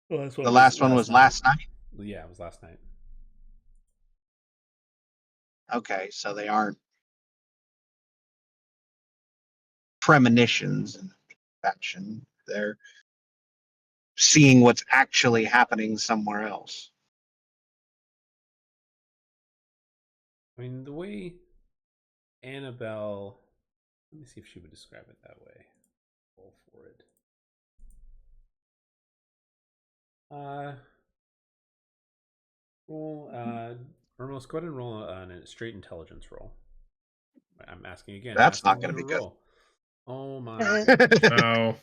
The last one was last night. Yeah, it was last night. Okay, so they aren't premonitions and action. They're seeing what's actually happening somewhere else. I mean, the way Anabelle, let me see if she would describe it that way. Roll for it. Roll, Ermos, go ahead and roll a straight intelligence roll. I'm asking again. I'm That's asking not going you to to be good. roll. Oh my. No.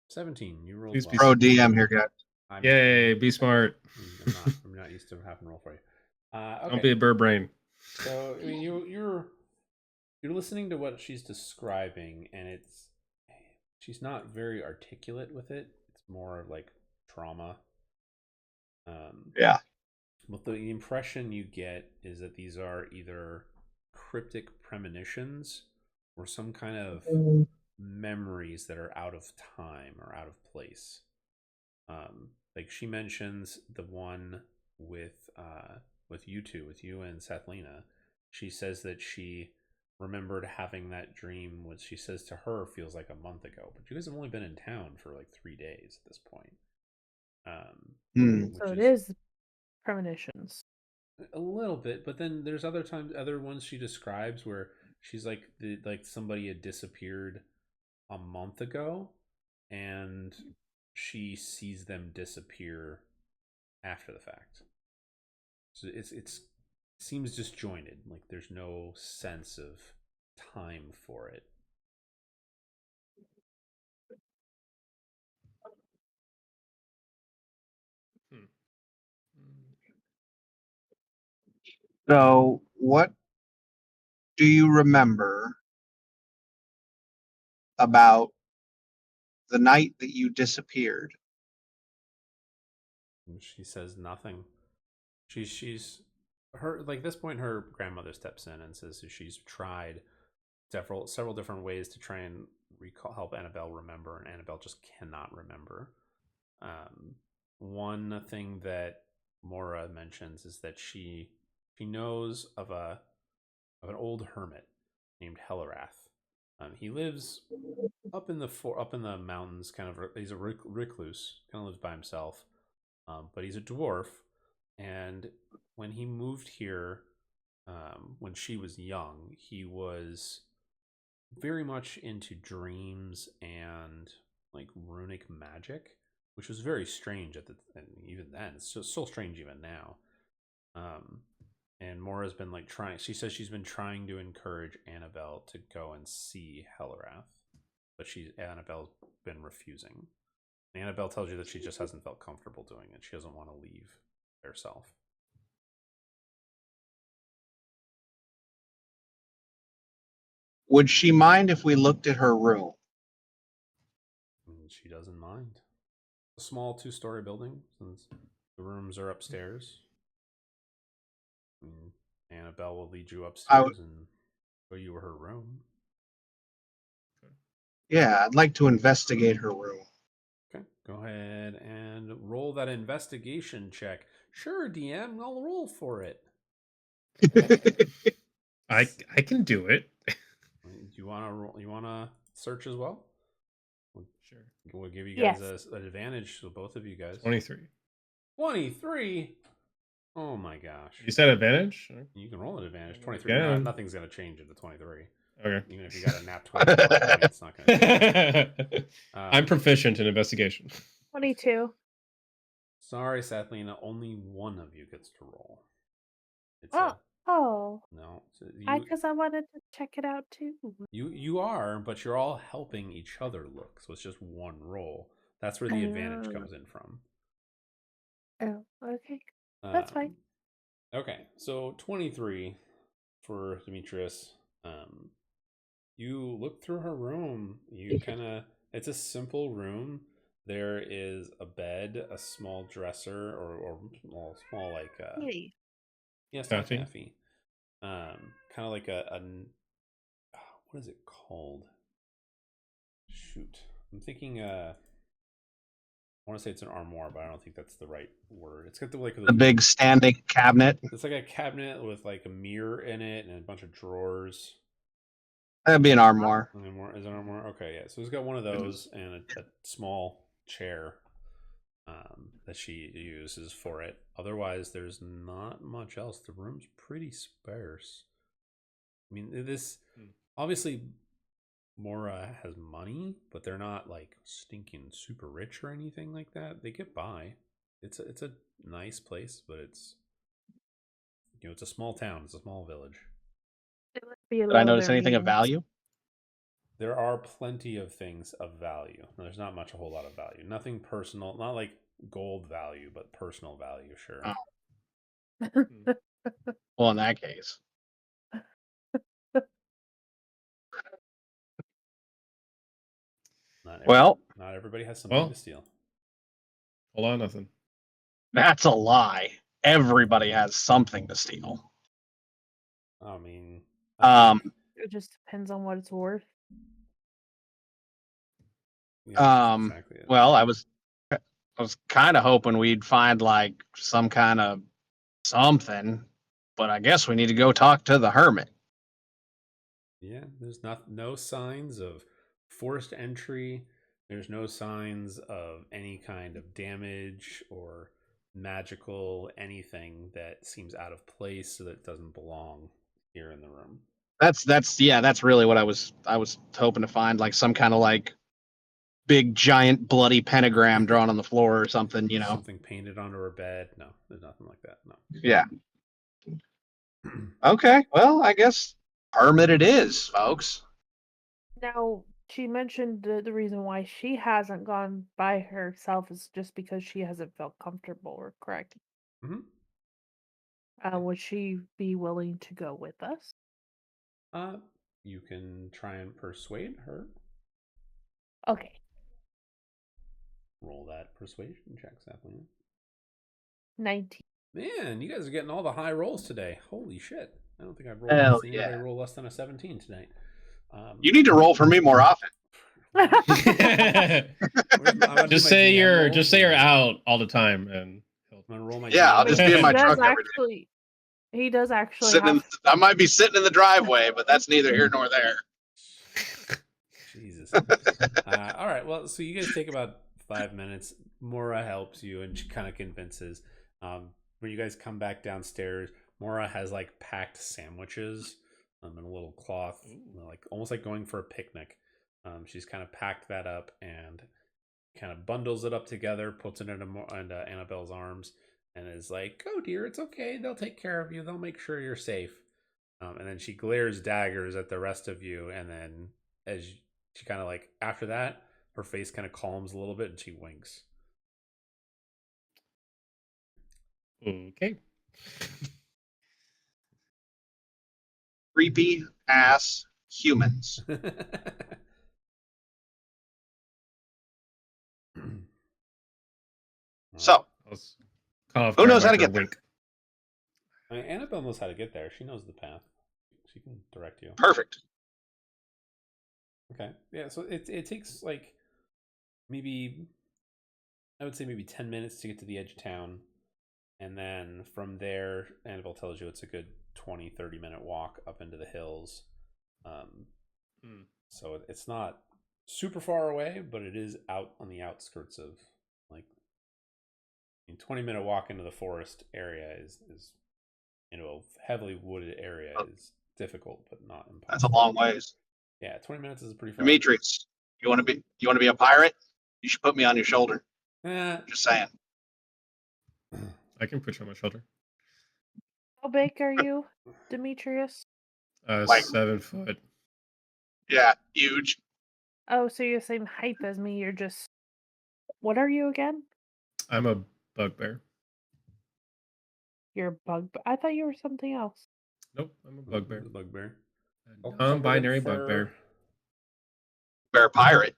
17. You rolled Please well. be Pro DM here, guys. Yay, be smart. I'm not used to having to roll for you. Okay. Don't be a bird brain. So I mean, you're listening to what she's describing, and she's not very articulate with it. It's more like trauma. Yeah. But the impression you get is that these are either cryptic premonitions or some kind of memories that are out of time or out of place. Like she mentions the one with you two, with you and Sethlina. She says that she remembered having that dream, which she says to her feels like a month ago, but you guys have only been in town for like 3 days at this point. So it is premonitions. A little bit, but then there's other ones she describes where she's like somebody had disappeared a month ago, and she sees them disappear after the fact. So it seems disjointed. Like there's no sense of time for it. So, what do you remember about the night that you disappeared? And she says nothing. She's her like this point. Her grandmother steps in and says she's tried several different ways to try and help Anabelle remember, and Anabelle just cannot remember. One thing that Mora mentions is that she knows of an old hermit named Helarath. He lives up in the mountains. Kind of, he's a recluse. Kind of lives by himself, but he's a dwarf. And when he moved here, when she was young, he was very much into dreams and like runic magic, which was very strange even then. It's so strange even now. And Mora's been like trying. She says she's been trying to encourage Anabelle to go and see Helarath, but Anabelle's been refusing. And Anabelle tells you that she just hasn't felt comfortable doing it. She doesn't want to leave herself. Would she mind if we looked at her room? And she doesn't mind. A small 2-story building, since the rooms are upstairs. And Anabelle will lead you upstairs and show you her room. Yeah, I'd like to investigate her room. Okay, go ahead and roll that investigation check. Sure, DM, I'll roll for it. I can do it. Do you want to roll? You want to search as well? Sure. We'll give you guys an advantage, so both of you guys. 23. 23. Oh my gosh! You said advantage? You can roll an advantage. 23. Yeah. Nothing's gonna change at the 23. Okay. Even if you got a nat 20, it's not gonna change. I'm proficient in investigation. 22. Sorry, Sethlina. Only one of you gets to roll. No. Because I wanted to check it out too. You are, but you're all helping each other look. So it's just one roll. That's where the advantage comes in from. Oh, okay. That's fine. Okay, so 23 for Demetrius. You look through her room. You kind of, it's a simple room. There is a bed, a small dresser, or small like small taffy. Kind of like a what is it called? Shoot, I'm thinking. I want to say it's an armoire, but I don't think that's the right word. It's got the big standing cabinet. It's like a cabinet with like a mirror in it and a bunch of drawers. That'd be an armoire. Is it an armoire? Okay, yeah. So it's got one of those and a small chair. that she uses for it. Otherwise, there's not much else. The room's pretty sparse. I mean, this obviously Mora has money, but they're not like stinking super rich or anything like that. They get by. It's a nice place, but it's it's a small town. It's a small village. It would be Did I notice anything of value? There are plenty of things of value. There's not much, a whole lot of value. Nothing personal, not like gold value, but personal value, sure. Oh. Well, in that case. Not everybody has something to steal. Hold on, nothing. That's a lie. Everybody has something to steal. I mean, it just depends on what it's worth. Yeah, exactly. Well, I was kind of hoping we'd find like some kind of something, but I guess we need to go talk to the hermit. Yeah, there's no signs of forced entry. There's no signs of any kind of damage or magical anything that seems out of place, so that it doesn't belong here in the room. That's really what I was hoping to find, like some kind of like big giant bloody pentagram drawn on the floor or something, Something painted onto her bed. No, there's nothing like that. No. Yeah. Okay, well, I guess hermit it is, folks. Now, she mentioned the reason why she hasn't gone by herself is just because she hasn't felt comfortable, correct? Mm-hmm. Would she be willing to go with us? You can try and persuade her. Okay. Roll that persuasion check, Sapling. 19. Man, you guys are getting all the high rolls today. Holy shit. I don't think I've rolled anybody roll less than a 17 tonight. You need to roll for me more often. Just say you're out all the time, and I'm gonna roll my I'll just be in my truck every day. He does actually I might be sitting in the driveway, but that's neither here nor there. Jesus. All right. Well, so you guys take about 5 minutes. Mora helps you, and she kind of convinces. When you guys come back downstairs, Mora has like packed sandwiches in a little cloth, like almost like going for a picnic. She's kind of packed that up and kind of bundles it up together, puts it into Annabelle's arms, and is like, "Oh dear, it's okay. They'll take care of you. They'll make sure you're safe." And then she glares daggers at the rest of you, and then as she kind of like after that, her face kind of calms a little bit, and she winks. Okay. Creepy ass humans. So, who knows how to get there? I mean, Annabelle knows how to get there. She knows the path. She can direct you. Perfect. Okay. Yeah, so it takes like maybe, I would say maybe 10 minutes to get to the edge of town. And then from there, Annabelle tells you it's a good 20-30 minute walk up into the hills. So it's not super far away, but it is out on the outskirts of like 20-minute walk into the forest area is a heavily wooded area is difficult, but not impossible. That's a long ways. Yeah, 20 minutes is pretty far. Demetrius, you want to be a pirate? You should put me on your shoulder. Just saying. I can put you on my shoulder. How big are you, Demetrius? Like 7 foot. Yeah, huge. Oh, so you're the same height as me. You're just... What are you again? I'm a bugbear. You're a bugbear? I thought you were something else. Nope, I'm a bugbear. Bugbear. Non-binary bugbear. Bear pirate.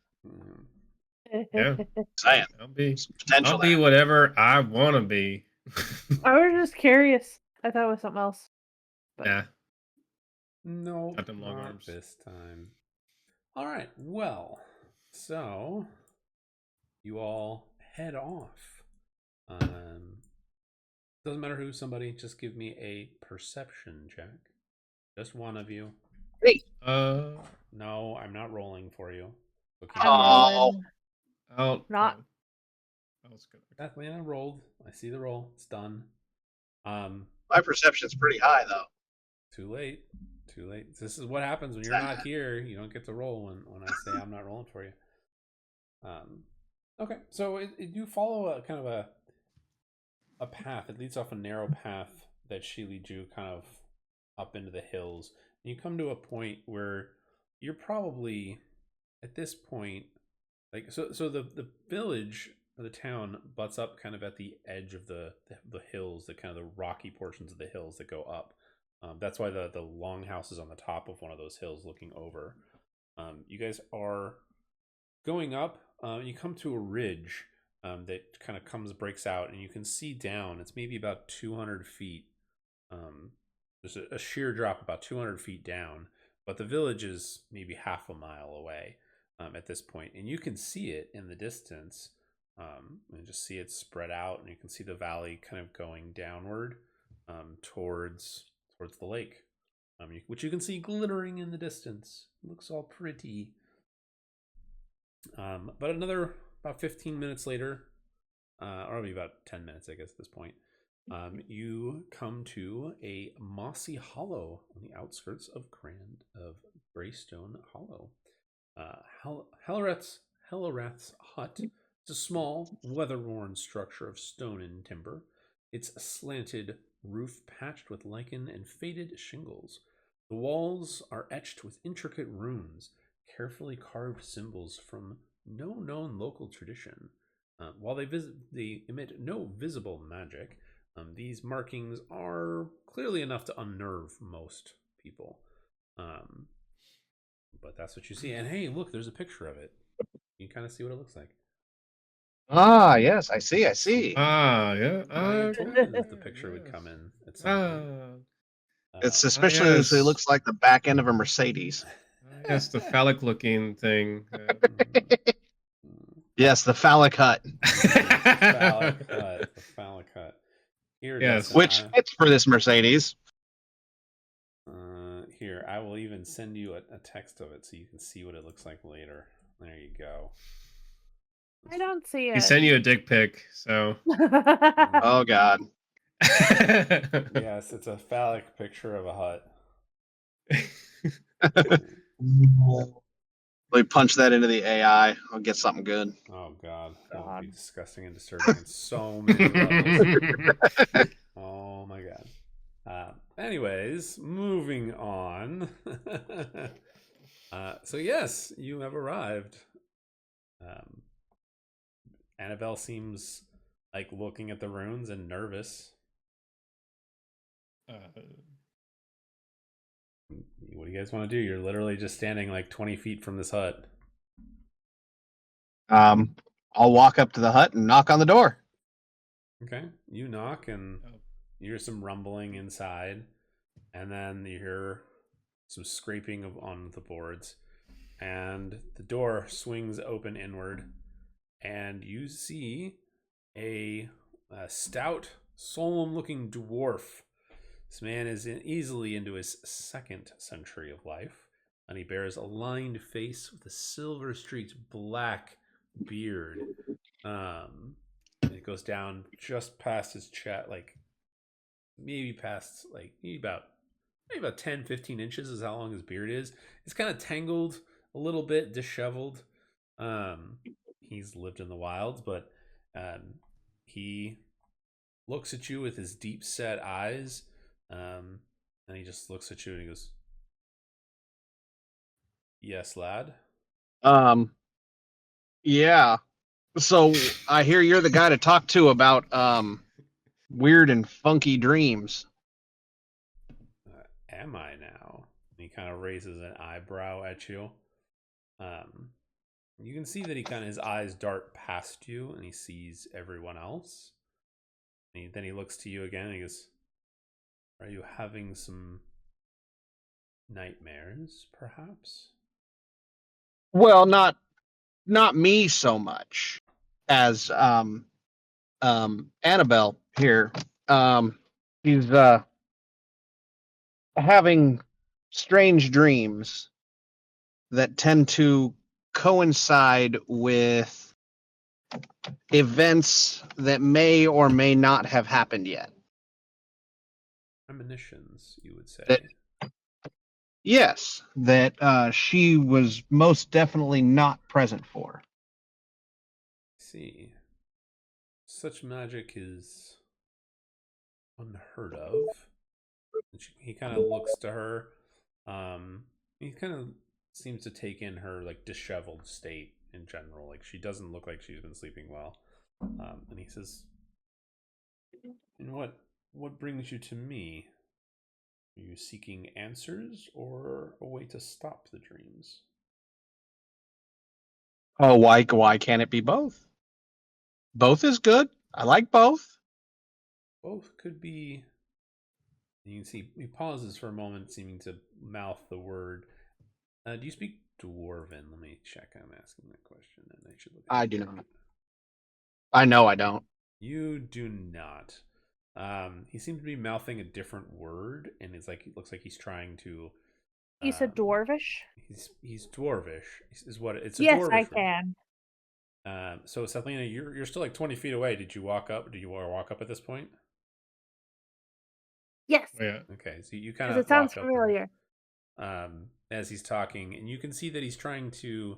Yeah. Saying. I'll be whatever I want to be. I was just curious. I thought it was something else. But... Nah. No, got them long not arms this time. All right. Well, so you all head off. Doesn't matter who. Somebody just give me a perception check. Just one of you. Hey. No, I'm not rolling for you. Okay. I'm rolling. I'll That was good. Okay. Kathleen, I rolled. I see the roll. It's done. My perception's pretty high though. Too late. Too late. This is what happens when you're not here. You don't get to roll when I say I'm not rolling for you. Okay, so you follow a kind of a path. It leads off a narrow path that she leads you kind of up into the hills. And you come to a point where you're probably at this point, like so the village or the town butts up kind of at the edge of the hills, the kind of the rocky portions of the hills that go up. That's why the longhouse is on the top of one of those hills looking over. You guys are going up. You come to a ridge that kind of breaks out, and you can see down. It's maybe about 200 feet. There's a sheer drop about 200 feet down, but the village is maybe half a mile away at this point, and you can see it in the distance. And just see it spread out, and you can see the valley kind of going downward towards the lake, which you can see glittering in the distance. It looks all pretty. But about 15 minutes later, or maybe about 10 minutes, I guess, at this point, you come to a mossy hollow on the outskirts of Greystone Hollow. Hellorath's hut. It's a small, weather-worn structure of stone and timber. Its slanted roof patched with lichen and faded shingles. The walls are etched with intricate runes, carefully carved symbols from no known local tradition. While they emit no visible magic, these markings are clearly enough to unnerve most people. But that's what you see. And hey, look, there's a picture of it. You can kind of see what it looks like. Ah, yes, I see. Ah, yeah. I told you that the picture would come in at some point. It's suspiciously looks like the back end of a Mercedes. Yes, the phallic-looking thing. Yes, the phallic hut. The phallic hut. Here, Yes. Dustin, Which fits for this Mercedes. Here, I will even send you a text of it so you can see what it looks like later. There you go. I don't see it. He sent you a dick pic, so. Oh God. Yes, it's a phallic picture of a hut. We punch that into the AI. I'll get something good. Oh God, that would be disgusting and disturbing in so many levels. Oh my God. Anyways, moving on. So yes, you have arrived. Anabelle seems like looking at the runes and nervous. What do you guys want to do? You're literally just standing like 20 feet from this hut. I'll walk up to the hut and knock on the door. Okay, you knock and you hear some rumbling inside, and then you hear some scraping on the boards, and the door swings open inward, and you see a stout, solemn-looking dwarf. This man is easily into his second century of life, and he bears a lined face with a silver-streaked black beard. And it goes down just past his chest, like maybe past maybe about 10, 15 inches is how long his beard is. It's kind of tangled a little bit, disheveled. He's lived in the wilds, but he looks at you with his deep set eyes, and he just looks at you and he goes, "Yes, lad." Yeah. So I hear you're the guy to talk to about weird and funky dreams. Am I now? And he kind of raises an eyebrow at you. You can see that his eyes dart past you, and he sees everyone else. And then he looks to you again, and he goes, "Are you having some nightmares, perhaps?" Well, not me so much as Anabelle here. She's having strange dreams that tend to coincide with events that may or may not have happened yet. Premonitions, you would say. Yes, that she was most definitely not present for. See, such magic is unheard of. He kind of looks to her. He kind of seems to take in her like disheveled state in general. Like she doesn't look like she's been sleeping well. And he says, "And what brings you to me? Are you seeking answers or a way to stop the dreams?" Oh, why can't it be both? Both is good. I like both. Both could be. You can see he pauses for a moment, seeming to mouth the word. Do you speak Dwarven? Let me check. I'm asking that question, and I should look. I do not. I know I don't. You do not. He seems to be mouthing a different word, and it looks like he's trying to. You said dwarvish? He's dwarvish. Is what it's a Yes, dwarvish I word. can. So Sethlina, you're still like 20 feet away. Did you walk up? Did you walk up at this point? Yes, Yeah. Okay, so you kind because of it sounds walk up familiar. as he's talking, and you can see that he's trying to,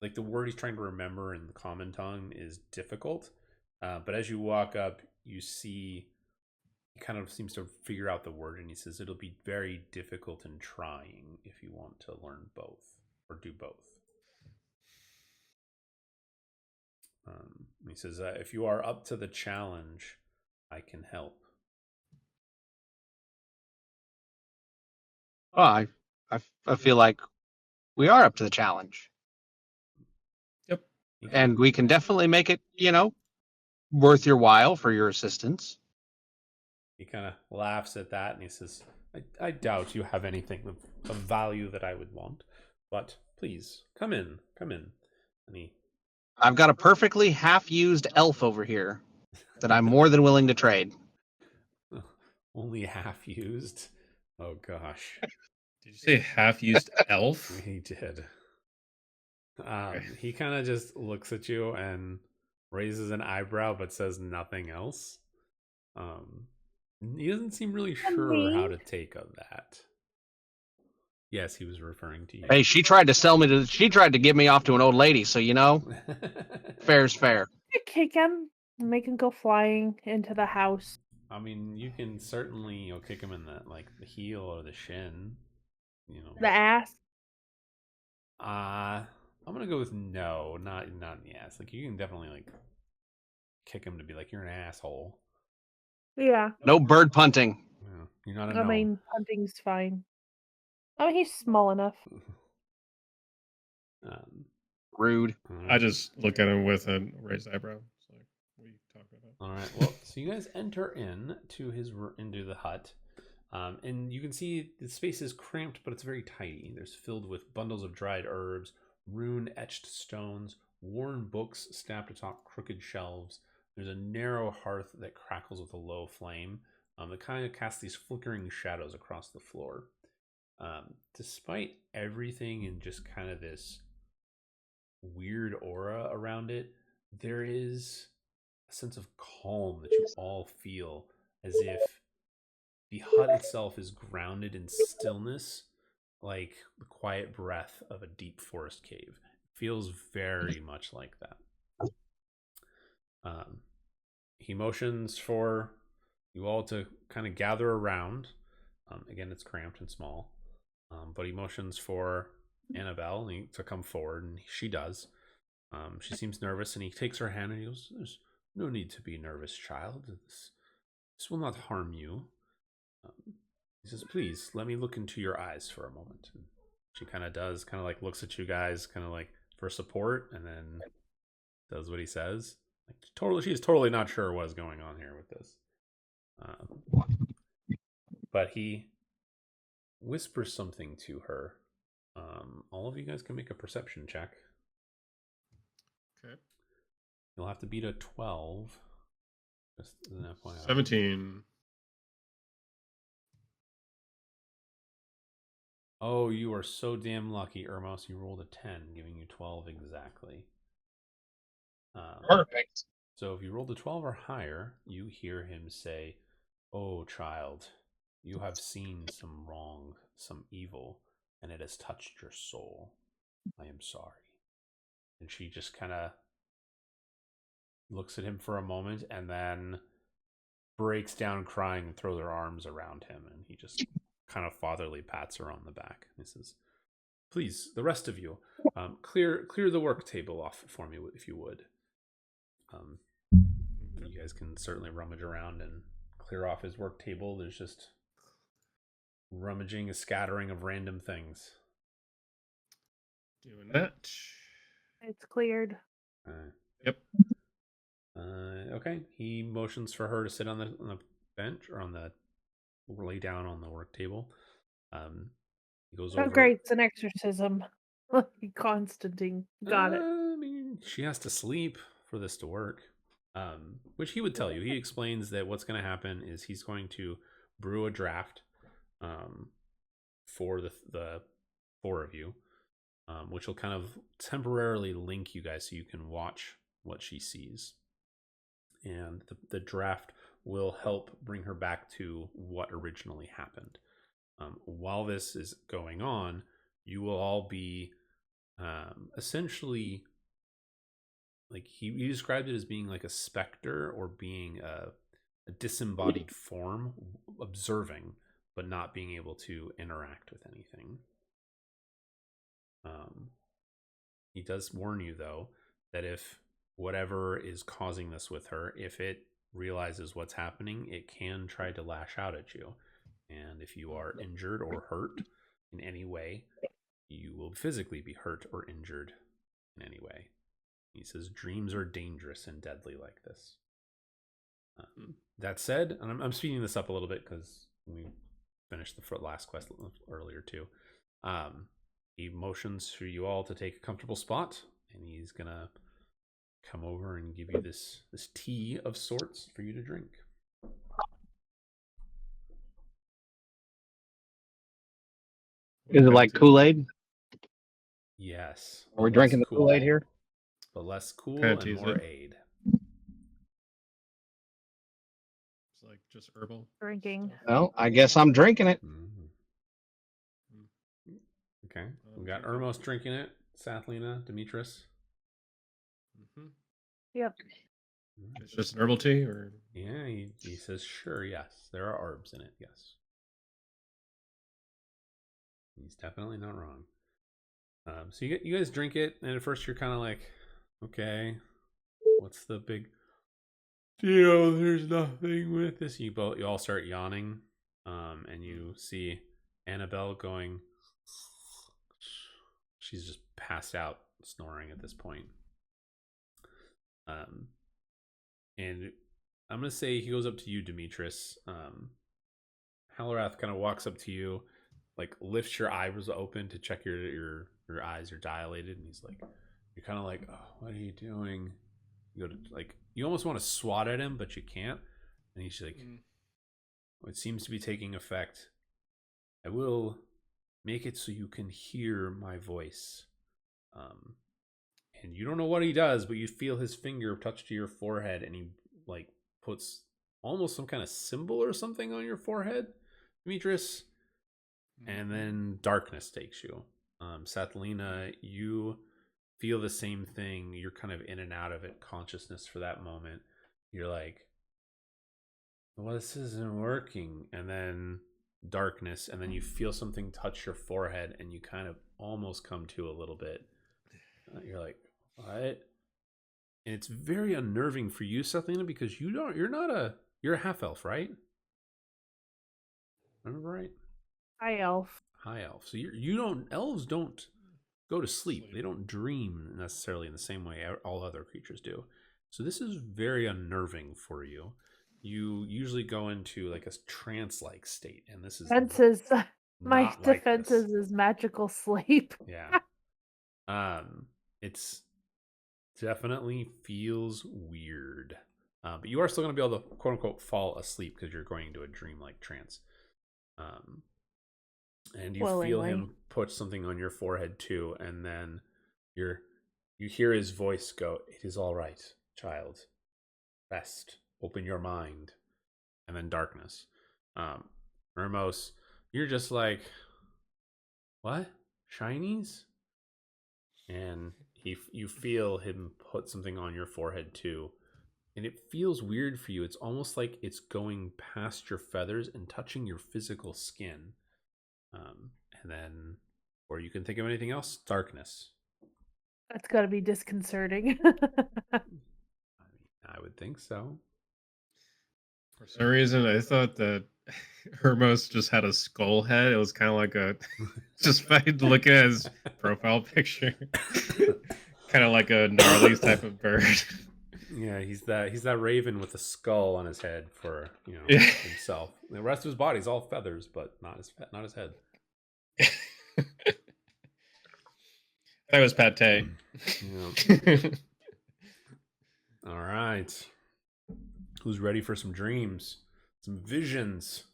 like, the word he's trying to remember in the common tongue is difficult. But as you walk up, you see he kind of seems to figure out the word, and he says it'll be very difficult and trying if you want to learn both or do both. He says, if you are up to the challenge, I can help. Well, I feel like we are up to the challenge. Yep. And we can definitely make it, worth your while for your assistance. He kind of laughs at that, and he says, I doubt you have anything of value that I would want, but please, come in. And I've got a perfectly half-used elf over here that I'm more than willing to trade. Only half used? Oh, gosh. Did you say half-used elf? He did. He kind of just looks at you and raises an eyebrow, but says nothing else. He doesn't seem really sure how to take of that. Yes, he was referring to you. Hey, she tried to give me off to an old lady, so fair's fair. I kick him and make him go flying into the house. I mean, you can certainly kick him in the heel or the shin. The ass. I'm gonna go with no, not in the ass. Like you can definitely kick him to be like you're an asshole. Yeah. No bird punting. Yeah, you're not a I gnome. mean, hunting's fine. I mean, he's small enough. Rude. I just look at him with a raised eyebrow. It's like, what are you talking about? All right. Well, so you guys enter into the hut, and you can see the space is cramped, but it's very tidy. There's filled with bundles of dried herbs, rune-etched stones, worn books stacked atop crooked shelves. There's a narrow hearth that crackles with a low flame. That kind of casts these flickering shadows across the floor. Despite everything and just kind of this weird aura around it, there is a sense of calm that you all feel, as if the hut itself is grounded in stillness, like the quiet breath of a deep forest cave. It feels very much like that. He motions for you all to kind of gather around. Again, it's cramped and small, but he motions for Anabelle to come forward, and she does. She seems nervous, and he takes her hand and he goes, "There's no need to be nervous, child. This will not harm you." He says, "Please, let me look into your eyes for a moment." And she kind of does, kind of like looks at you guys, kind of like for support, and then does what he says. She's totally not sure what is going on here with this. But he whispers something to her. All of you guys can make a perception check. Okay. You'll have to beat a 12. Just as an FYI. 17. Oh, you are so damn lucky, Ermos. You rolled a 10, giving you 12 exactly. Perfect. So if you rolled a 12 or higher, you hear him say, "Oh, child, you have seen some wrong, some evil, and it has touched your soul. I am sorry." And she just kind of looks at him for a moment and then breaks down crying and throws her arms around him. And he just kind of fatherly pats her on the back. And he says, "Please, the rest of you, clear the work table off for me, if you would." You guys can certainly rummage around and clear off his work table. There's just rummaging, a scattering of random things. Doing that. It's cleared. Yep. Okay. He motions for her to sit on the bench or lay down on the work table. He goes over. Great, it's an exorcism. Constantine got it. I mean, she has to sleep for this to work. Which he would tell you. He explains that what's going to happen is he's going to brew a draft for the four of you, which will kind of temporarily link you guys so you can watch what she sees. And the draft will help bring her back to what originally happened. While this is going on, you will all be essentially, like he described it as being like a specter or being a disembodied form, observing but not being able to interact with anything. He does warn you though that if whatever is causing this with her, if it realizes what's happening, it can try to lash out at you. And if you are injured or hurt in any way, you will physically be hurt or injured in any way. He says dreams are dangerous and deadly like this. That said, and I'm speeding this up a little bit because we finished the last quest earlier too. He motions for you all to take a comfortable spot, and he's gonna come over and give you this tea of sorts for you to drink. Is it like Kool-Aid? Yes. Are we drinking the cool, Kool-Aid here? But less cool Kinda and more tease it. aid. It's like just herbal. Drinking. stuff. Well, I guess I'm drinking it. Okay. We got Ermos drinking it. Sathlina, Demetris. Yep. It's just an herbal tea, or Yeah, he says, sure, yes. There are herbs in it, yes. He's definitely not wrong. So you guys drink it, and at first you're kind of like, okay, what's the big deal? There's nothing with this. You all start yawning, and you see Anabelle going. She's just passed out, snoring at this point. And I'm gonna say he goes up to you, Demetris. Hallorath kind of walks up to you, like lifts your eyes open to check your eyes are dilated, and he's like, you're kind of like, oh, what are you doing? You go to like, you almost want to swat at him, but you can't. And he's like, it seems to be taking effect. I will make it so you can hear my voice. And you don't know what he does, but you feel his finger touch to your forehead, and he like puts almost some kind of symbol or something on your forehead, Demetris. And then darkness takes you. Sathlina, you feel the same thing. You're kind of in and out of it, consciousness for that moment. You're like, well, this isn't working. And then darkness, and then you feel something touch your forehead, and you kind of almost come to a little bit. You're like, what? And it's very unnerving for you, Sathlina, because you're a half elf, right? Remember right? High elf. High elf. So elves don't go to sleep. They don't dream necessarily in the same way all other creatures do. So this is very unnerving for you. You usually go into like a trance-like state, and this is Defenses. My not like defenses this. is magical sleep. Yeah. It's definitely feels weird. But you are still going to be able to quote unquote fall asleep because you're going into a dreamlike trance. And you feel him put something on your forehead too, and then You hear his voice go, "It is all right, child. Rest. Open your mind." And then darkness. Hermos, you're just like, what? Shinies? And you feel him put something on your forehead too. And it feels weird for you. It's almost like it's going past your feathers and touching your physical skin. And then, or you can think of anything else, darkness. That's got to be disconcerting. I would think so. For some reason, I thought that Hermos just had a skull head. It was kind of like a just by looking at his profile picture, kind of like a gnarly type of bird. Yeah, he's that raven with a skull on his head for Yeah. himself. The rest of his body's all feathers, but not his head. That was pate. Yeah. All right. Who's ready for some dreams, some visions?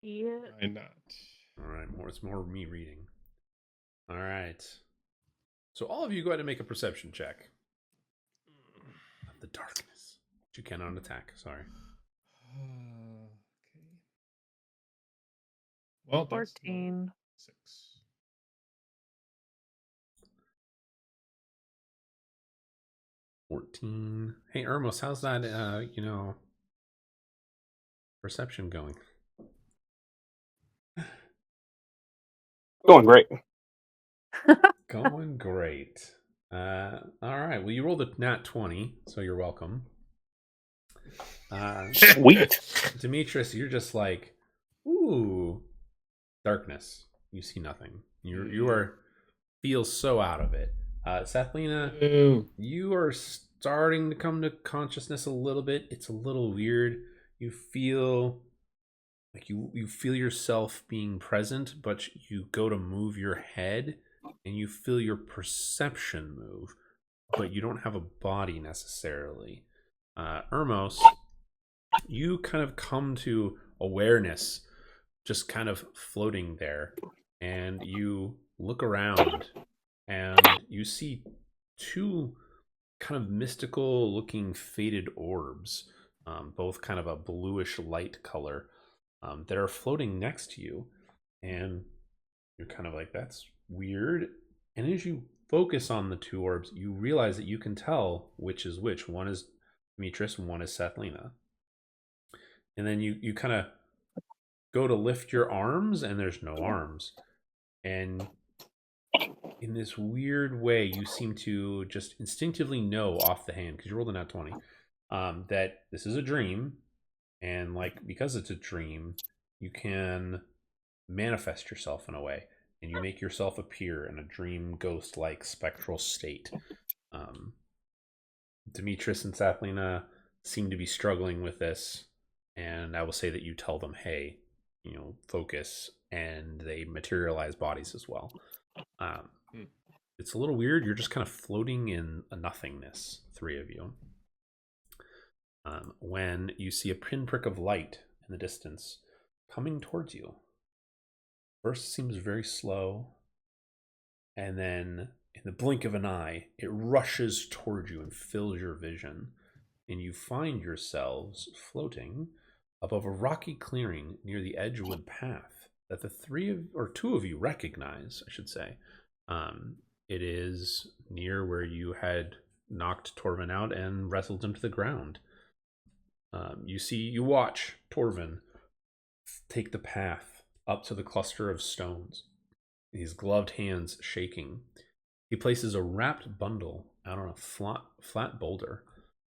Yeah. Why not? All right, it's more me reading. All right. So all of you go ahead and make a perception check of the darkness. But you cannot attack. Sorry. Okay. Well, that's 14. 6. 14. Hey, Ermos, how's that? Perception going? Going great. Going great. All right. Well, you rolled a nat 20, so you're welcome. Sweet. Demetrius, you're just like, ooh, darkness. You see nothing. You feel so out of it. Sethlina, Ooh. you are starting to come to consciousness a little bit. It's a little weird. You feel like you feel yourself being present, but you go to move your head and you feel your perception move, but you don't have a body necessarily. Ermos, you kind of come to awareness, just kind of floating there, and you look around and you see two kind of mystical looking faded orbs, both kind of a bluish light color, that are floating next to you. And you're kind of like, that's weird. And as you focus on the two orbs, you realize that you can tell which is which. One is Demetrius and one is Sethlina. And then you kind of go to lift your arms and there's no arms. And in this weird way, you seem to just instinctively know off the hand, because you rolled a nat 20, that this is a dream. And like, because it's a dream, you can manifest yourself in a way, and you make yourself appear in a dream ghost-like spectral state. Demetrius and Sathlina seem to be struggling with this, and I will say that you tell them, hey, focus, and they materialize bodies as well. It's a little weird. You're just kind of floating in a nothingness, three of you. When you see a pinprick of light in the distance coming towards you. First it seems very slow, and then in the blink of an eye, it rushes towards you and fills your vision, and you find yourselves floating above a rocky clearing near the Edgewood path that two of you recognize, I should say. It is near where you had knocked Torvin out and wrestled him to the ground. You watch Torvin take the path up to the cluster of stones, his gloved hands shaking. He places a wrapped bundle out on a flat boulder,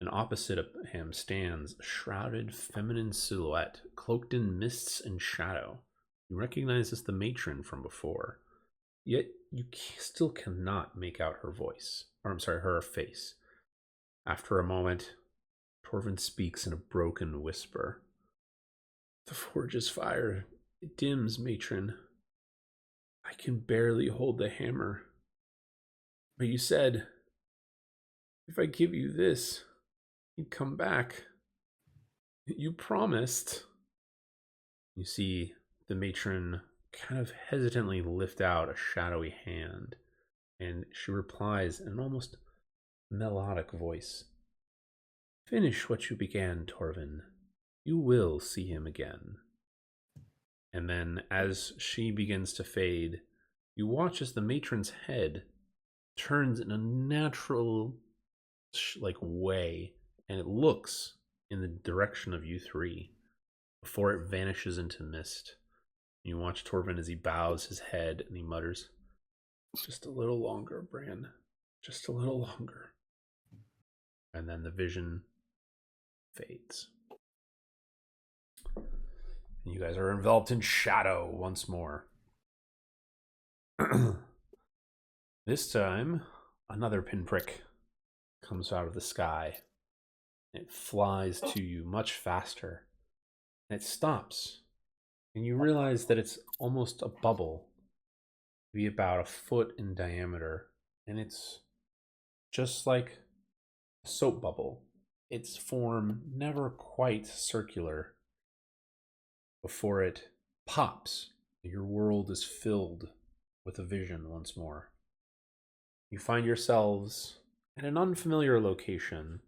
and opposite of him stands a shrouded feminine silhouette, cloaked in mists and shadow. You recognize as the matron from before, yet you still cannot make out her her face. After a moment, Torvin speaks in a broken whisper. The forge's fire, it dims, matron. I can barely hold the hammer. But you said, if I give you this, you'd come back. You promised. You see the matron kind of hesitantly lift out a shadowy hand, And she replies in an almost melodic voice. Finish what you began, Torvin. You will see him again. And then as she begins to fade, you watch as the matron's head turns in a natural way, and it looks in the direction of you three before it vanishes into mist. You watch Torvin as he bows his head and he mutters, just a little longer, Bran. Just a little longer. And then the vision fades. And you guys are enveloped in shadow once more. This time, another pinprick comes out of the sky. It flies to you much faster. And it stops. And you realize that it's almost a bubble, maybe about a foot in diameter. And it's just like a soap bubble. Its form never quite circular before it pops. Your world is filled with a vision once more. You find yourselves at an unfamiliar location.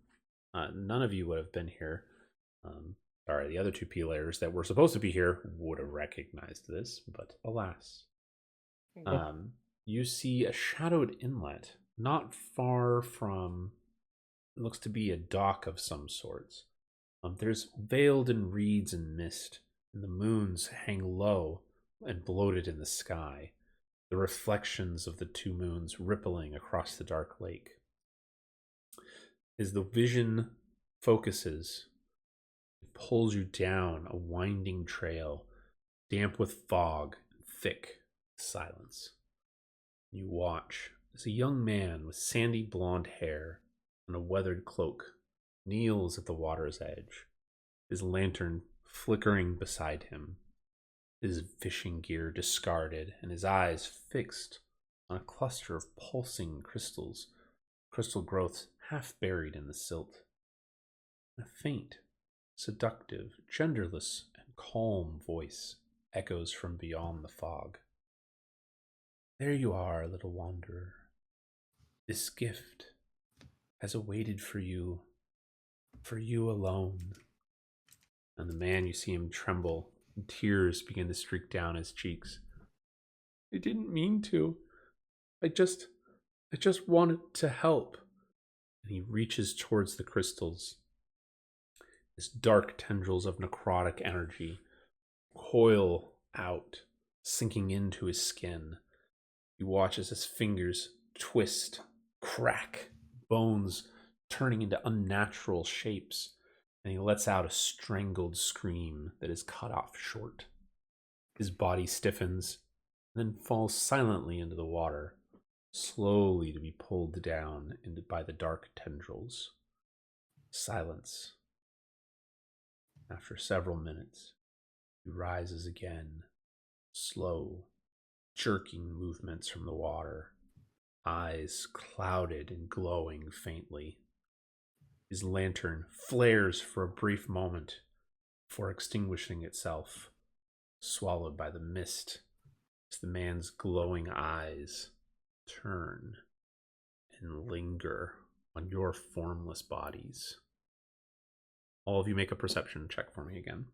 None of you would have been here. Sorry, the other two players that were supposed to be here would have recognized this, but alas. You see a shadowed inlet not far from, it looks to be a dock of some sorts. There's veiled in reeds and mist, and the moons hang low and bloated in the sky, the reflections of the two moons rippling across the dark lake. As the vision focuses, it pulls you down a winding trail, damp with fog and thick silence. You watch as a young man with sandy blonde hair and a weathered cloak kneels at the water's edge, his lantern flickering beside him, his fishing gear discarded, and his eyes fixed on a cluster of pulsing crystals, crystal growths half buried in the silt. A faint, seductive, genderless, and calm voice echoes from beyond the fog. There you are, little wanderer. This gift has awaited for you alone. And the man, you see him tremble, and tears begin to streak down his cheeks. I didn't mean to. I just wanted to help. And he reaches towards the crystals. His dark tendrils of necrotic energy coil out, sinking into his skin. You watch as his fingers twist, crack, bones turning into unnatural shapes, and he lets out a strangled scream that is cut off short. His body stiffens, and then falls silently into the water, slowly to be pulled down by the dark tendrils. Silence. After several minutes, he rises again, slow, jerking movements from the water, eyes clouded and glowing faintly. His lantern flares for a brief moment before extinguishing itself, swallowed by the mist as the man's glowing eyes turn and linger on your formless bodies. All of you make a perception check for me again.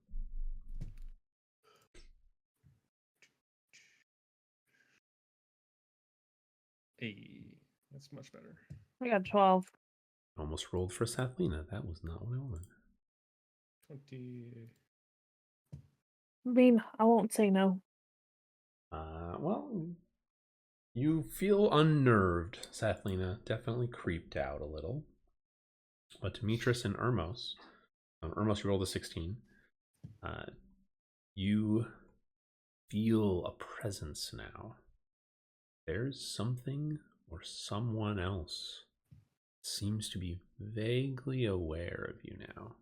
Hey, that's much better. I got 12. Almost rolled for Sathlina. That was not what I wanted. 20. I mean, I won't say no. Well, you feel unnerved. Sathlina definitely creeped out a little. But Demetrius and Ermos, you rolled a 16. You feel a presence now. There's something or someone else seems to be vaguely aware of you now.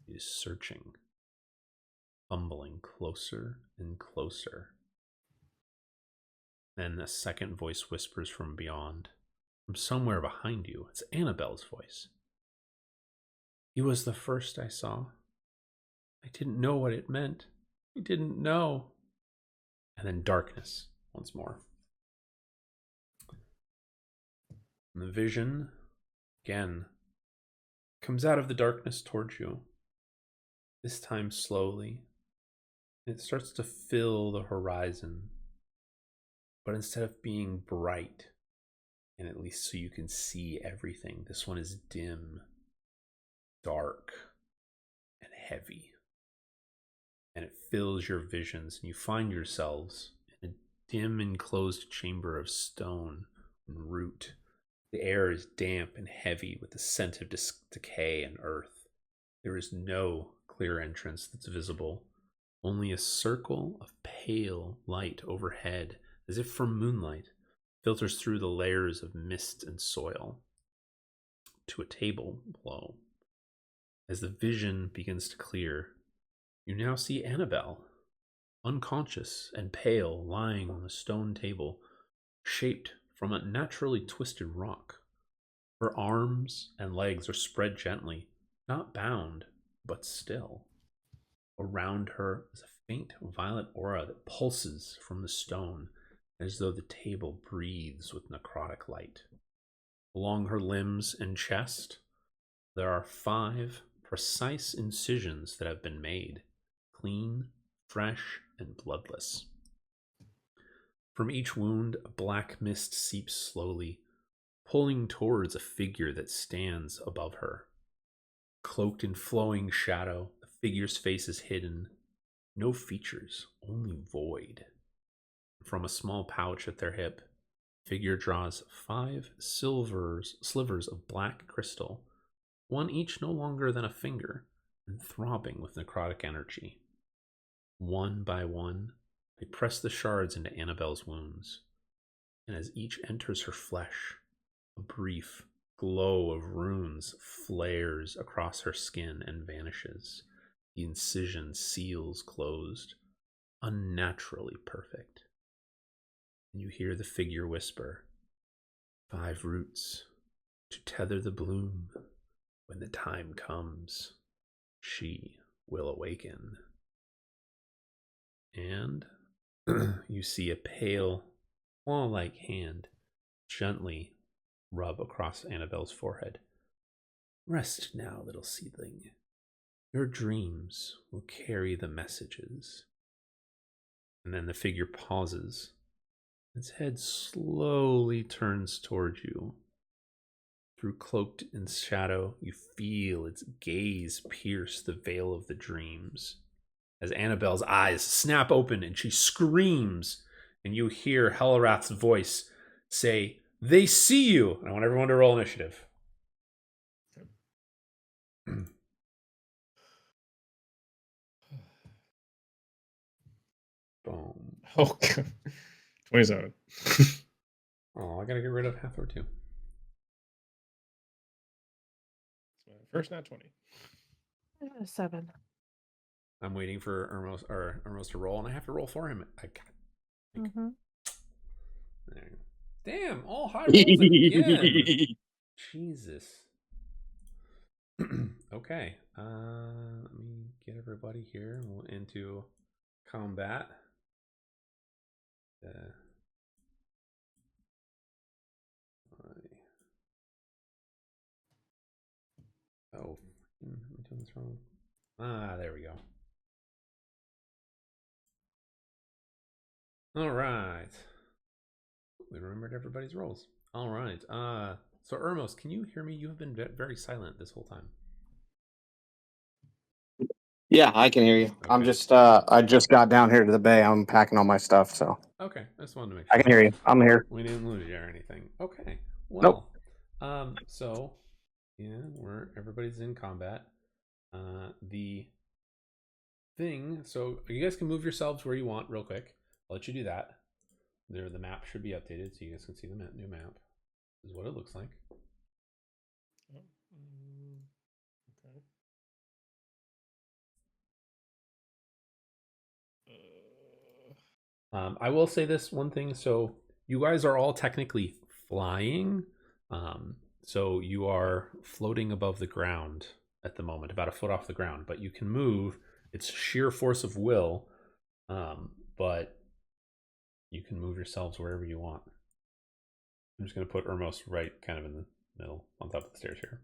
He is searching, fumbling closer and closer. Then a second voice whispers from beyond, from somewhere behind you. It's Anabelle's voice. He was the first I saw. I didn't know what it meant. I didn't know. And then darkness once more. And the vision, again, comes out of the darkness towards you. This time slowly. It starts to fill the horizon. But instead of being bright, and at least so you can see everything, this one is dim, dark, and heavy. And it fills your visions, and you find yourselves in a dim enclosed chamber of stone and root. The air is damp and heavy with the scent of decay and earth. There is no clear entrance that's visible, only a circle of pale light overhead, as if from moonlight, filters through the layers of mist and soil to a table below. As the vision begins to clear, you now see Anabelle, unconscious and pale, lying on the stone table, shaped from a naturally twisted rock. Her arms and legs are spread gently, not bound, but still. Around her is a faint violet aura that pulses from the stone, as though the table breathes with necrotic light. Along her limbs and chest, there are 5 precise incisions that have been made, clean, fresh, and bloodless. From each wound, a black mist seeps slowly, pulling towards a figure that stands above her. Cloaked in flowing shadow, the figure's face is hidden. No features, only void. From a small pouch at their hip, the figure draws 5 slivers of black crystal, one each no longer than a finger, and throbbing with necrotic energy. One by one, they press the shards into Anabelle's wounds, and as each enters her flesh, a brief glow of runes flares across her skin and vanishes. The incision seals closed, unnaturally perfect. And you hear the figure whisper, 5 roots to tether the bloom. When the time comes, she will awaken. And you see a pale, claw-like hand gently rub across Anabelle's forehead. Rest now, little seedling. Your dreams will carry the messages. And then the figure pauses. Its head slowly turns towards you. Through cloaked in shadow, you feel its gaze pierce the veil of the dreams. As Anabelle's eyes snap open and she screams, and you hear Helrath's voice say, "They see you!" I want everyone to roll initiative. Boom. Oh, God. 27. Oh, I gotta get rid of Hathor too. First, not 20. 7. I'm waiting for Ermos to roll, and I have to roll for him. Mm-hmm. There you go. Damn, all high rolls again. Jesus. Okay. Let me get everybody here. We'll into combat. Oh, am I doing this wrong? There we go. All right. We remembered everybody's roles. All right. So Ermos, can you hear me? You have been very silent this whole time. Yeah, I can hear you. Okay. I'm just I just got down here to the bay. I'm packing all my stuff, so Okay, I just wanted to make sure. I can hear you. I'm here. We didn't lose you or anything. Okay. Well, so yeah, everybody's in combat. The thing. So you guys can move yourselves where you want, real quick. I'll let you do that. The map should be updated, so you guys can see the new map. This is what it looks like. Okay. I will say this one thing. So you guys are all technically flying. So you are floating above the ground at the moment, about a foot off the ground, but you can move. It's sheer force of will, but you can move yourselves wherever you want. I'm just going to put Ermos right kind of in the middle on top of the stairs here.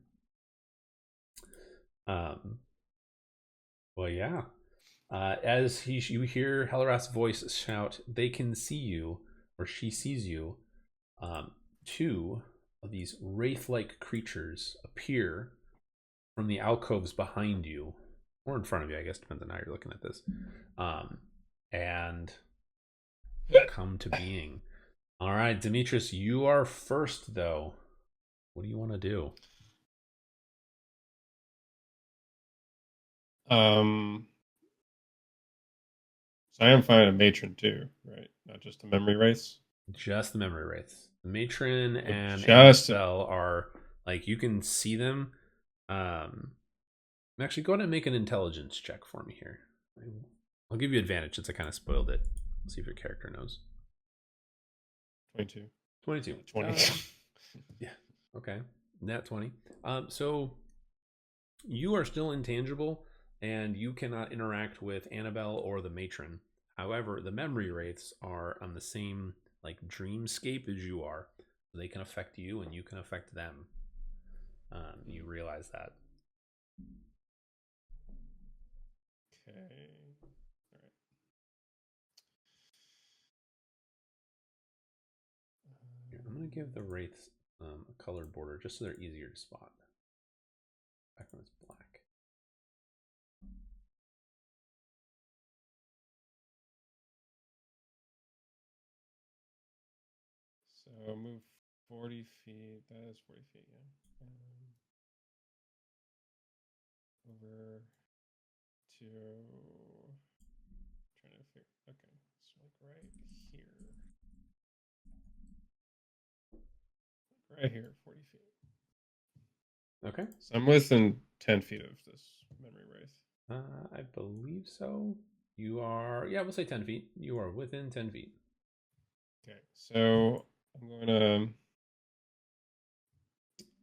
Well, yeah. As you hear Hellerast's voice shout, they can see you, or she sees you. Two of these wraith-like creatures appear from the alcoves behind you, or in front of you, I guess, depends on how you're looking at this, and come to being. All right, Demetrius, you are first, though. What do you want to do? So I am finding a matron too, right? Not just a memory race. Just the memory wraiths. The matron and Just- Anabelle are like, you can see them. Actually, go ahead and make an intelligence check for me here. I'll give you advantage since I kind of spoiled it. Let's see if your character knows. 22. 22. 20. Yeah. Okay. Nat 20. So you are still intangible and you cannot interact with Anabelle or the matron. However, the memory wraiths are on the same like dreamscape as you are. They can affect you and you can affect them. You realize that. Okay. All right. Here, I'm going to give the wraiths a colored border just so they're easier to spot. Back when it's black. So move 40 feet. That is 40 feet, yeah. Over to. Trying to figure. Okay, so like right here. Right here, 40 feet. Okay. So I'm within 10 feet of this memory wraith. I believe so. You are, yeah, we'll say 10 feet. You are within 10 feet. Okay, so I'm going to A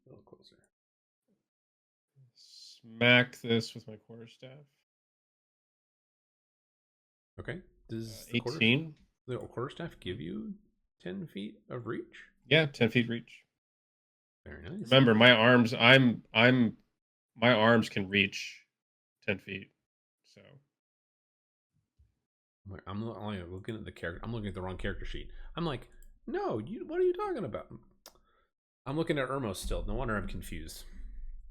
little closer. smack this with my quarterstaff. Okay. Does 18. the quarterstaff give you 10 feet of reach? Yeah, 10 feet reach. Very nice. Remember, my arms. My arms can reach 10 feet. So I'm only looking at the character. I'm looking at the wrong character sheet. I'm like, no, what are you talking about? I'm looking at Ermos still. No wonder I'm confused.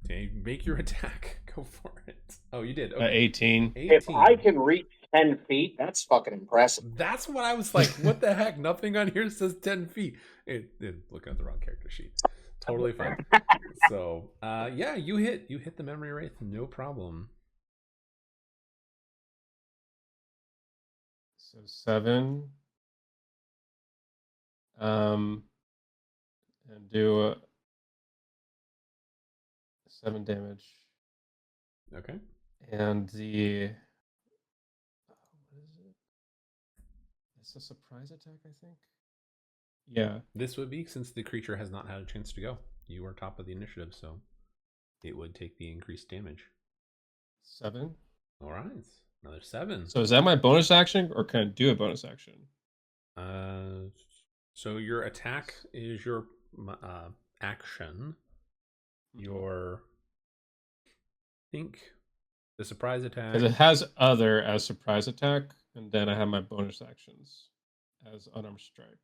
Okay, make your attack. Go for it. Oh, you did. Okay. 18. 18. If I can reach 10 feet, that's fucking impressive. That's what I was like. What the heck? Nothing on here says 10 feet. Looking at the wrong character sheet. Totally fine. So, yeah, you hit the memory wraith, no problem. So 7. And do 7 damage. Okay. And the what is it? It's a surprise attack, I think. Yeah. This would be since the creature has not had a chance to go. You are top of the initiative, so it would take the increased damage. 7. All right, another 7. So is that my bonus action, or can I do a bonus action? So your attack is your action. Your think the surprise attack. Because it has other as surprise attack, and then I have my bonus actions as unarmed strike.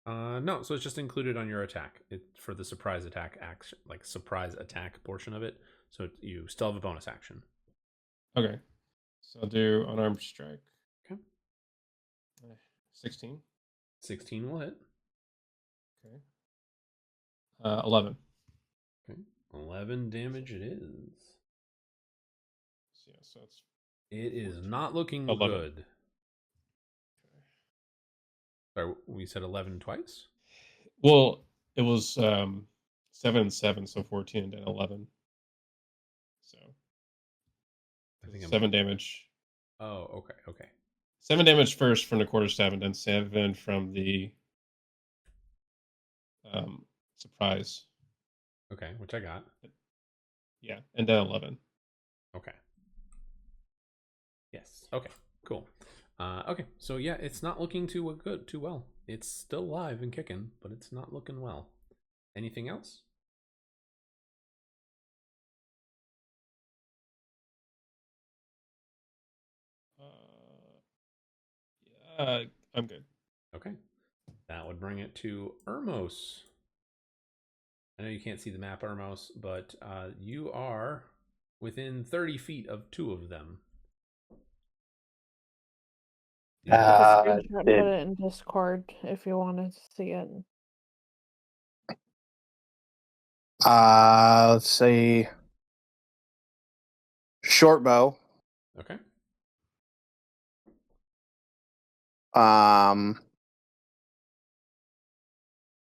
No, so it's just included on your attack. For the surprise attack action, like surprise attack portion of it. So you still have a bonus action. Okay, so I'll do unarmed strike. Okay. 16. 16 will hit. Okay. 11. Okay. 11 damage it is. So yeah, so it's It is not looking 11. good. Sorry, we said 11 twice? well, it was 7 and 7, so 14 and 11. So I think 7 damage. Oh, okay. 7 damage first from the quarterstaff, and then 7 from the surprise. Okay, which I got. Yeah, and then 11. Okay. Yes. Okay. Cool. Okay. So yeah, it's not looking too well. It's still alive and kicking, but it's not looking well. Anything else? I'm good. Okay. That would bring it to Ermos. I know you can't see the map, Ermos, but you are within 30 feet of two of them. Take a screenshot and did- put it in Discord if you wanted to see it. Let's see. Short bow. Okay.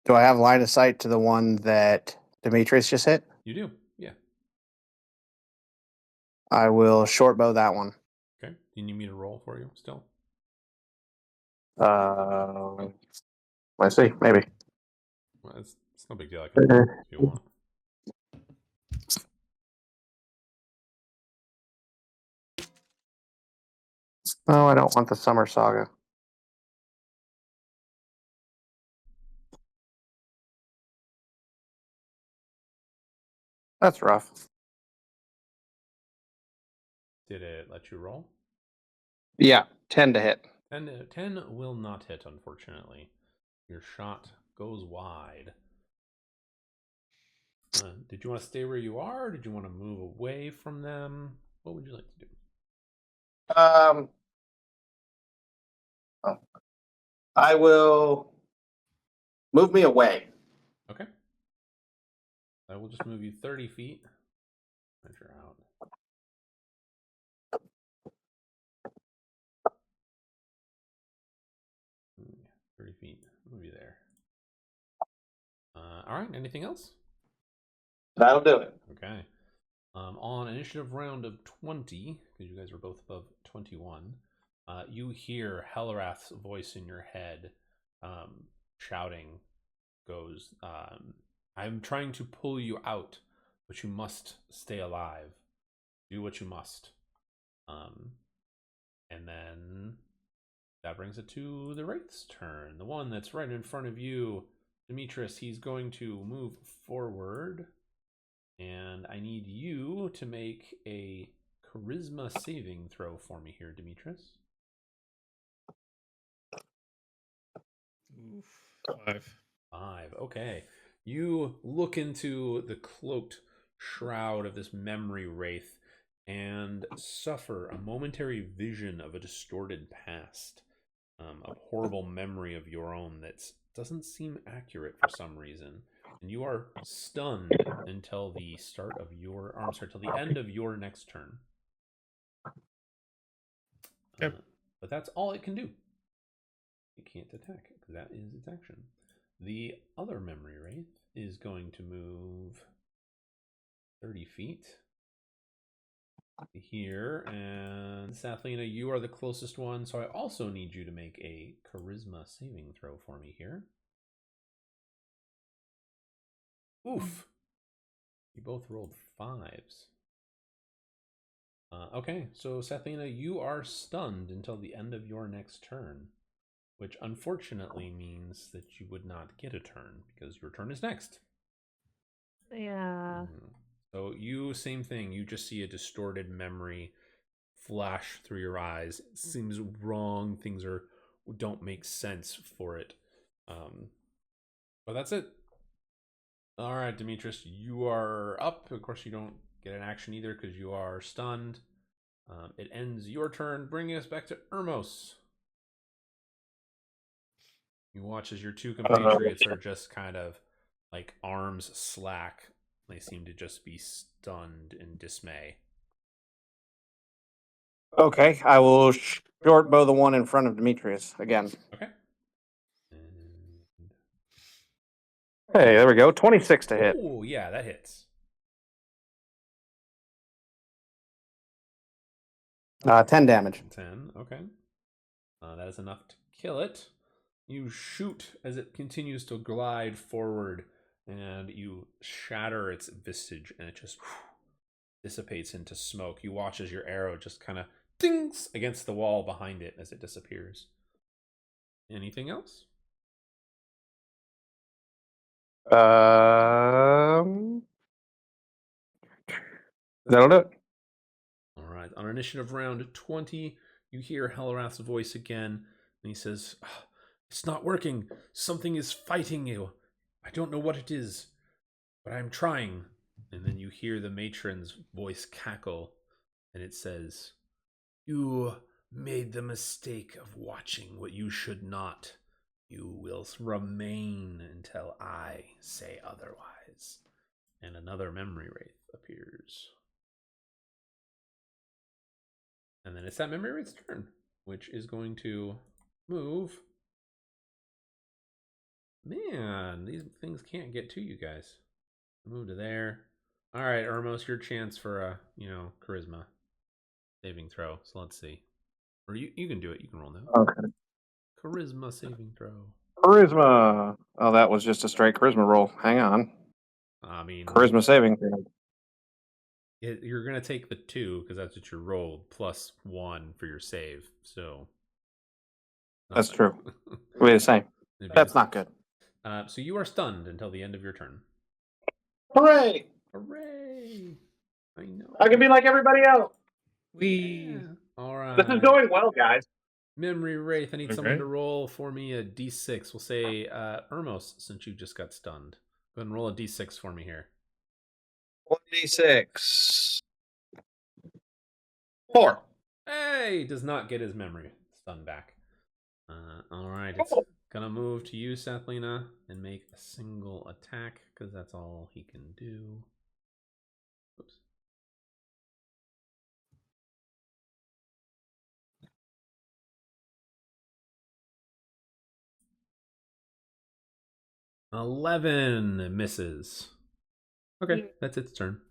Do I have line of sight to the one that Demetrius just hit? You do, yeah. I will short bow that one. Okay. Do you need me to roll for you still? Let's see, maybe. Well, it's no big deal. I can if you want. Oh, I don't want the Summer Saga. That's rough. Did it let you roll? Yeah, 10 to hit. 10 will not hit, unfortunately. Your shot goes wide. Did you want to stay where you are? Or did you want to move away from them? What would you like to do? I will move me away. Okay. I will just move you 30 feet. Measure out. Yeah, 30 feet. Move you there. All right. Anything else? That'll do it. Okay. On initiative round of 20, because you guys are both above 21, you hear Helrath's voice in your head shouting, goes, I'm trying to pull you out, but you must stay alive. Do what you must. And then that brings it to the Wraith's turn. The one that's right in front of you, Demetrius, he's going to move forward. And I need you to make a charisma saving throw for me here, Demetrius. Oof, 5. 5. Okay. You look into the cloaked shroud of this memory wraith and suffer a momentary vision of a distorted past, a horrible memory of your own that doesn't seem accurate for some reason. And you are stunned until the start of your, or I'm sorry, till the end of your next turn. Okay. But that's all it can do. It can't attack because that is its action. The other memory wraith is going to move 30 feet here, and Sathlina, you are the closest one, so I also need you to make a charisma saving throw for me here. Oof. You both rolled 5s. Okay, so Sathlina, you are stunned until the end of your next turn, which unfortunately means that you would not get a turn because your turn is next. Yeah. So you, same thing, you just see a distorted memory flash through your eyes. It seems wrong, things don't make sense for it. But that's it. All right, Demetrius, you are up. Of course, you don't get an action either because you are stunned. It ends your turn, bringing us back to Ermos. You watch as your two compatriots are just kind of like arms slack. They seem to just be stunned in dismay. Okay, I will short bow the one in front of Demetrius again. Okay. Hey, there we go. 26 to hit. Oh, yeah, that hits. 10 damage. 10, okay. That is enough to kill it. You shoot as it continues to glide forward, and you shatter its visage, and it just dissipates into smoke. You watch as your arrow just kind of dings against the wall behind it as it disappears. Anything else? That'll do it. All right. On initiative round 20, you hear Helrath's voice again, and he says, "Ah, it's not working. Something is fighting you. I don't know what it is, but I'm trying." And then you hear the matron's voice cackle, and it says, "You made the mistake of watching what you should not. You will remain until I say otherwise." And another memory wraith appears. And then it's that memory wraith's turn, which is going to move. Man, these things can't get to you guys. Move to there. All right, Ermos, your chance for a charisma saving throw. So let's see. Or you can do it. You can roll now. Okay. Charisma saving throw. Charisma. Oh, that was just a straight charisma roll. Hang on. I mean, Charisma saving throw. you're gonna take the 2 because that's what you rolled plus 1 for your save. So That's nothing. true. It'll be the same. That's not good. So you are stunned until the end of your turn. Hooray! Hooray! I know. I can be like everybody else. We. Yeah. All right. This is going well, guys. Memory Wraith, I need someone Okay. to roll for me a d6. We'll say Ermos, since you just got stunned. Go ahead and roll a d6 for me here. 1d6. 4. Hey, does not get his memory stun back. All right, it's gonna move to you, Sathlina, and make a single attack because that's all he can do. Oops. $11 misses. Okay, that's its turn.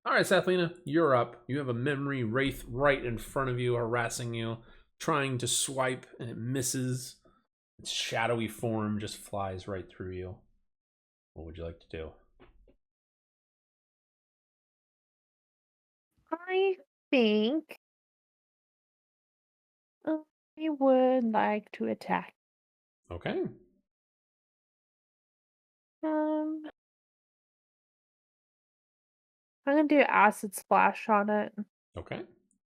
All right, Sathlina, you're up. You have a memory wraith right in front of you, harassing you, trying to swipe, and it misses. Its shadowy form just flies right through you. What would you like to do? I think I would like to attack. Okay. I'm gonna do acid splash on it. Okay.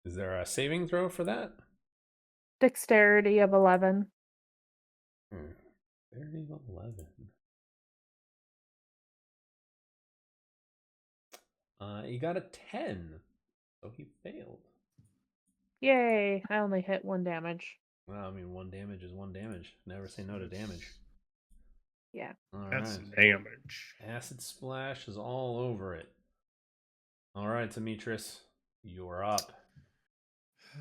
Is there a saving throw for that? Dexterity of 11. Very 11. He got a 10, so he failed. Yay! I only hit 1 damage. Well, I mean, 1 damage is 1 damage. Never say no to damage. Yeah. All That's right. damage. Acid splash is all over it. All right, Demetrius, you're up.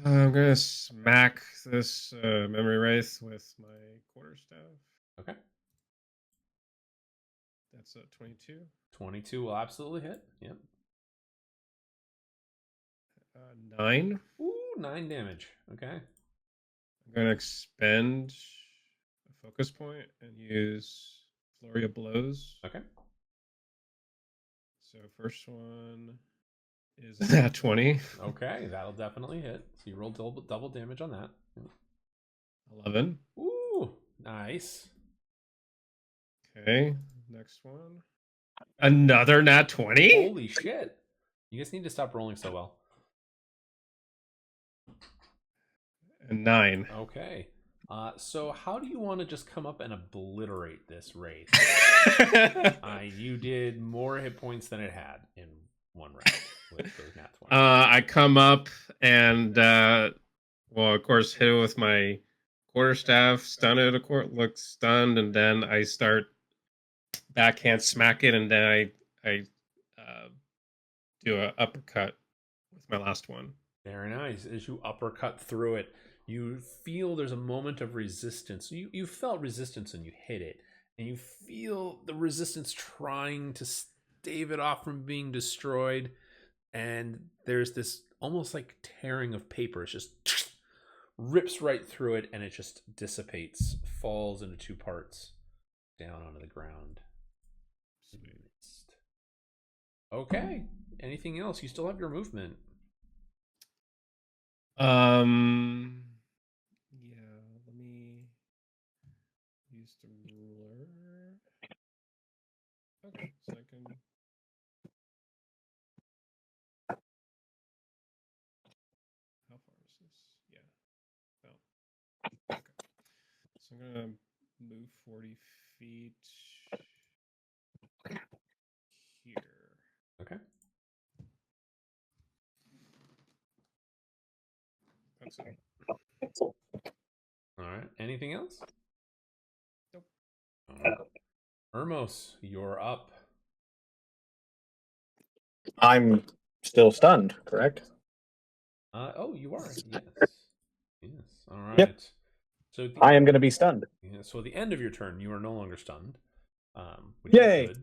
I'm gonna smack this memory wraith with my quarterstaff. Okay. That's a 22. 22 will absolutely hit. Yep. 9. Ooh, 9 damage. Okay. I'm gonna expend a focus point and use flurry of blows. Okay. So first one is at 20. Okay, that'll definitely hit. So you roll double damage on that. 11. Ooh, nice. Okay, next one. Another nat 20? Holy shit. You guys need to stop rolling so well. And 9. Okay. So how do you want to just come up and obliterate this wraith? You did more hit points than it had in one round with those nat 20. I come up and, well, of course, hit it with my quarterstaff, stun it, looks stunned, and then I start backhand smack it, and then I do an uppercut with my last one. Very nice. As you uppercut through it, you feel there's a moment of resistance. You felt resistance when you hit it, and you feel the resistance trying to stave it off from being destroyed. And there's this almost like tearing of paper. It just rips right through it, and it just dissipates, falls into 2 parts down onto the ground. Okay. Anything else? You still have your movement. Yeah, let me use the ruler. Okay, so I can. How far is this? Yeah. Oh. Okay. So I'm gonna move 40 feet here. Okay. That's it. All right. Anything else? Nope. All right. Hermos, you're up. I'm still stunned, correct? Oh, you are. Yes. Yes. All right. Yep. So I am going to be stunned. yeah, so at the end of your turn, you are no longer stunned, which Yay. is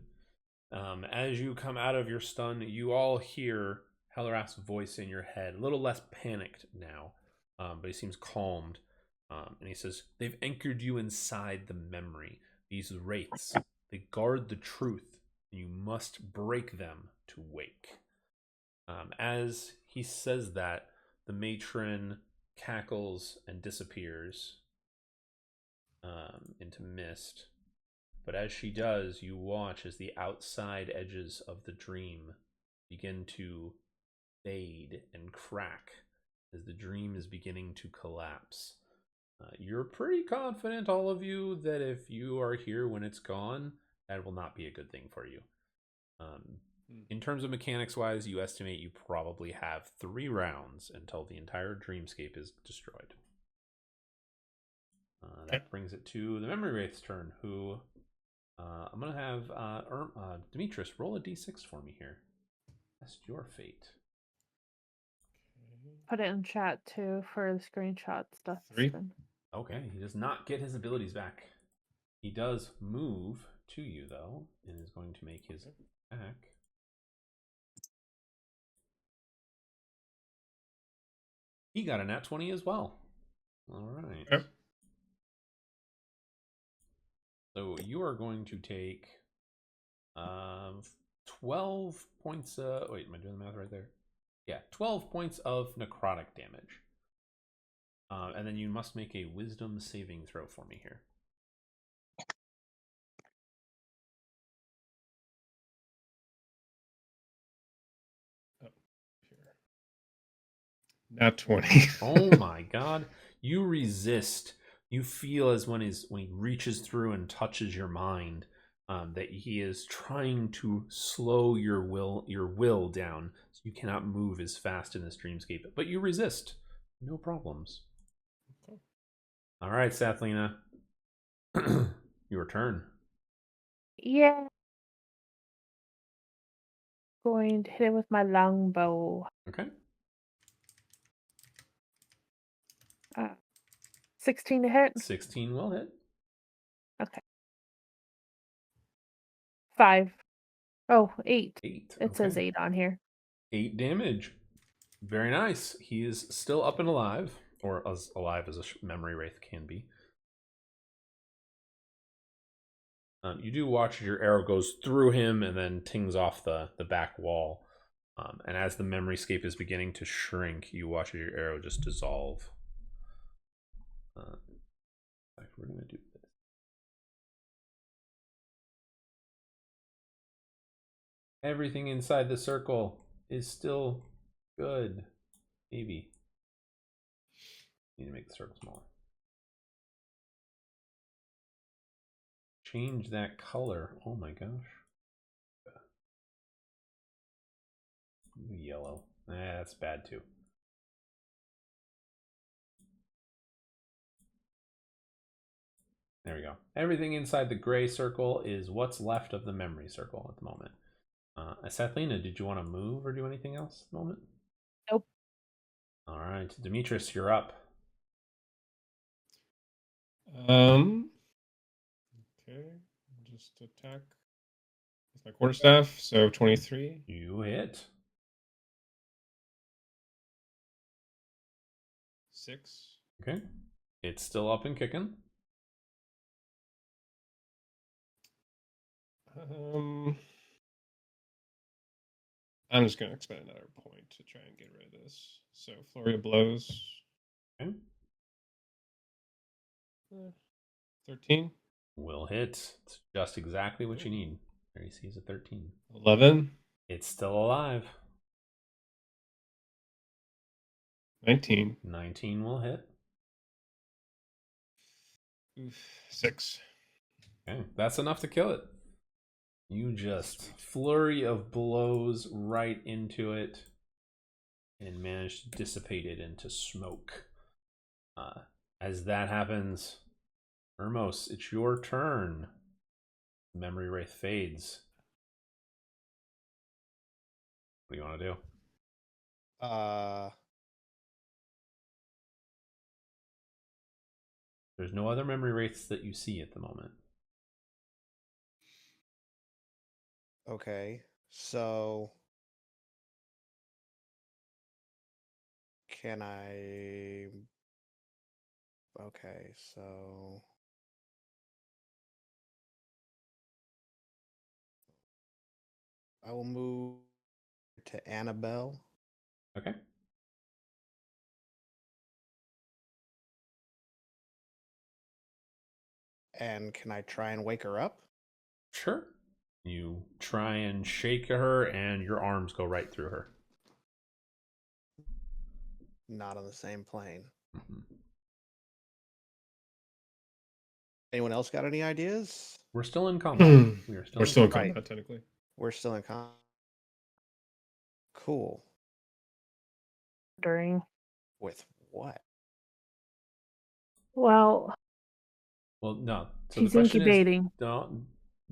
good. As you come out of your stun, you all hear Helleraf's voice in your head, a little less panicked now, but he seems calmed. And he says, "They've anchored you inside the memory. These wraiths, they guard the truth, and you must break them to wake." As he says that, the matron cackles and disappears into mist. But as she does, you watch as the outside edges of the dream begin to fade and crack as the dream is beginning to collapse. You're pretty confident, all of you, that if you are here when it's gone, that will not be a good thing for you. In terms of mechanics wise, you estimate you probably have 3 rounds until the entire dreamscape is destroyed. That brings it to the Memory Wraith's turn, who I'm going to have Demetrius roll a d6 for me here. That's your fate. Put it in chat too for the screenshot stuff. 3. Okay, he does not get his abilities back. He does move to you, though, and is going to make his attack. He got a nat 20 as well. All right. Yep. So you are going to take 12 points. Wait, am I doing the math right there? Yeah, 12 points of necrotic damage. And then you must make a wisdom saving throw for me here. Oh, here. Not 20. Oh my god. You resist. You feel as when he reaches through and touches your mind, that he is trying to slow your will down so you cannot move as fast in this dreamscape. But you resist. No problems. Okay. All right, Sathlina. Your turn. Yeah. Going to hit it with my longbow. Okay. 16 to hit. 16 will hit. Okay. 5. Oh, 8. 8. It says 8 on here. 8 damage. Very nice. He is still up and alive, or as alive as a memory wraith can be. You do watch as your arrow goes through him and then tings off the back wall. And as the memory scape is beginning to shrink, you watch as your arrow just dissolve. In fact, we're going to do this. Everything inside the circle is still good. Maybe. Need to make the circle smaller. Change that color. Oh my gosh. Yellow. That's bad too. There we go. Everything inside the gray circle is what's left of the memory circle at the moment. Sathlina, did you want to move or do anything else at the moment? Nope. All right. Demetrius, you're up. Okay. Just attack with my quarterstaff. So 23. You hit. 6. Okay. It's still up and kicking. I'm just going to expend another point to try and get rid of this. So flurry of blows. Okay. 13. Will hit. It's just exactly what you need. Their AC is a 13. 11. It's still alive. 19. 19 will hit. 6. Okay, that's enough to kill it. You just flurry of blows right into it and manage to dissipate it into smoke. As that happens, Hermos, it's your turn. Memory Wraith fades. What do you want to do? There's no other Memory Wraiths that you see at the moment. Okay, so can I? Okay, so I will move to Anabelle. Okay. And can I try and wake her up? Sure. You try and shake her, and your arms go right through her. Not on the same plane. Mm-hmm. Anyone else got any ideas? We're still in combat. We're still in combat. combat, technically. We're still in combat. Cool. During. With what? Well, No. So she's the question incubating. is,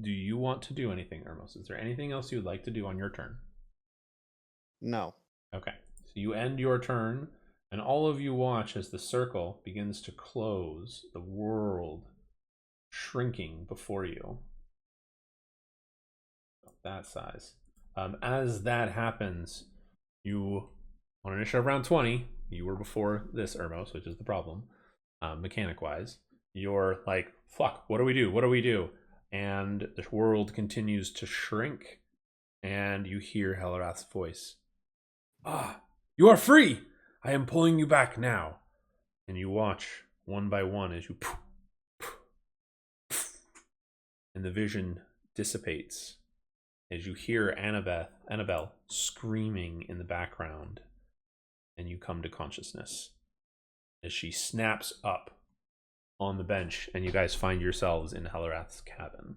do you want to do anything, Hermos? Is there anything else you'd like to do on your turn? No. Okay. So you end your turn, and all of you watch as the circle begins to close, the world shrinking before you. That size. As that happens, you, on initiative round 20, you were before this, Hermos, which is the problem, mechanic-wise. You're like, fuck, what do we do? What do we do? And the world continues to shrink, and you hear Helrath's voice. Ah, you are free! I am pulling you back now. And you watch, one by one, as you... and the vision dissipates as you hear Anabelle screaming in the background, and you come to consciousness as she snaps up on the bench, and you guys find yourselves in Helrath's cabin.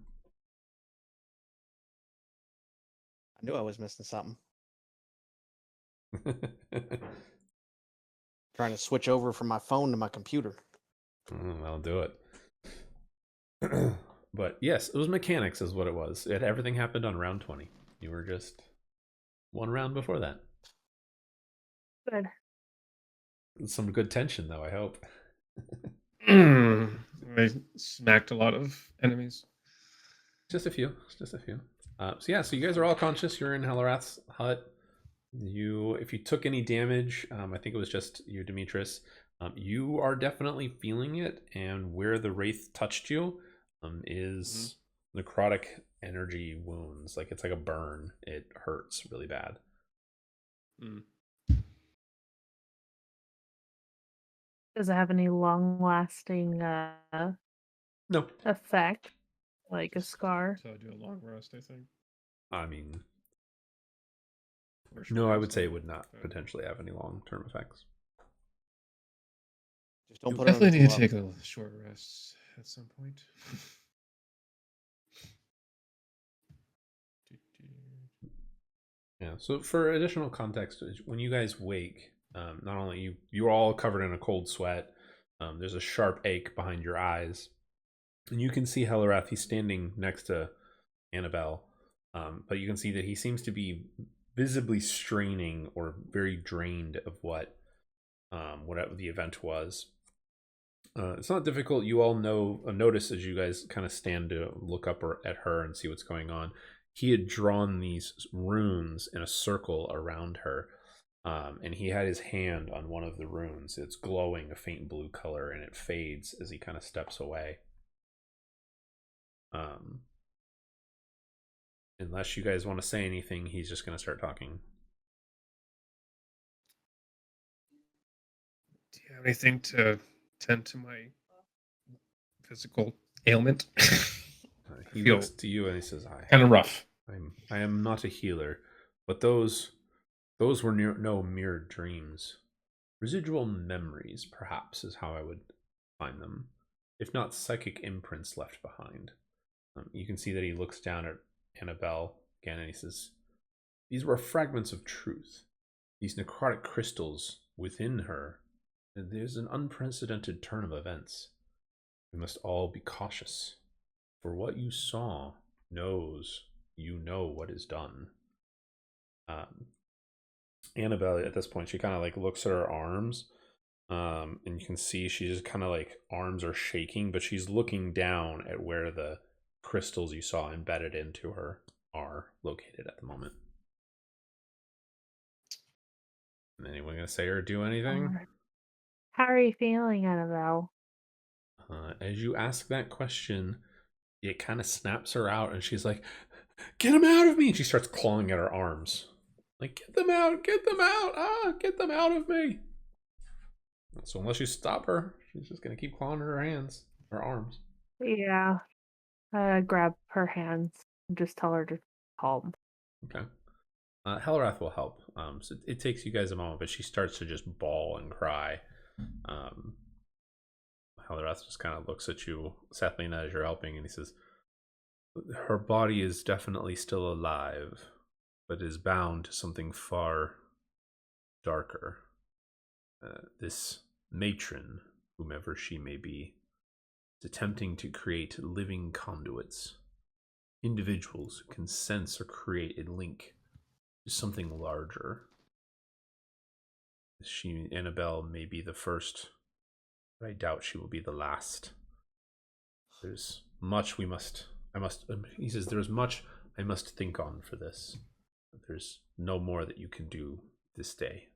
I knew I was missing something. Trying to switch over from my phone to my computer. I'll do it. But yes, it was mechanics is what it was. Everything happened on round 20. You were just one round before that. Good. Some good tension, though, I hope. I smacked a lot of enemies. Just a few. So you guys are all conscious. You're in Helrath's hut. If you took any damage, I think it was just you, Demetrius. You are definitely feeling it, and where the wraith touched you is necrotic energy wounds. Like it's like a burn. It hurts really bad. Does it have any long-lasting No. effect, like a scar? So I do a long rest, I think. I mean, no, I would say it would not potentially have any long-term effects. Just don't You'll put it on definitely need the to take a short rest at some point. Yeah. So for additional context, when you guys wake, not only you're all covered in a cold sweat. There's a sharp ache behind your eyes, and you can see Helrath. He's standing next to Anabelle, but you can see that he seems to be visibly straining or very drained of whatever the event was. It's not difficult. You all notice as you guys kind of stand to look up at her and see what's going on. He had drawn these runes in a circle around her, and he had his hand on one of the runes. It's glowing a faint blue color, and it fades as he kind of steps away. Unless you guys want to say anything, he's just going to start talking. Do you have anything to tend to my physical ailment? he feel looks to you and he says, kind of rough. I am not a healer, but those were no mere dreams. Residual memories, perhaps, is how I would find them, if not psychic imprints left behind. You can see that he looks down at Anabelle again and he says, these were fragments of truth. These necrotic crystals within her. There's an unprecedented turn of events. We must all be cautious. For what you saw knows you know what is done. Anabelle, at this point, she kind of like looks at her arms, and you can see she's just kind of like arms are shaking, but she's looking down at where the crystals you saw embedded into her are located at the moment. Anyone gonna say or do anything? How are you feeling, Annabelle? As you ask that question, it kind of snaps her out, and she's like, "Get him out of me!" And she starts clawing at her arms, like, "Get them out! Get them out! Ah, get them out of me!" So unless you stop her, she's just gonna keep clawing at her hands, her arms. Yeah. Grab her hands and just tell her to calm. Okay. Hellrath will help. So it takes you guys a moment, but she starts to just bawl and cry. Hellrath just kind of looks at you, Sethlina, as you're helping, and he says, her body is definitely still alive, but is bound to something far darker. This matron, whomever she may be, is attempting to create living conduits. Individuals who can sense or create a link to something larger. Anabelle may be the first, but I doubt she will be the last. There's much he says, there's much I must think on for this. But there's no more that you can do this day.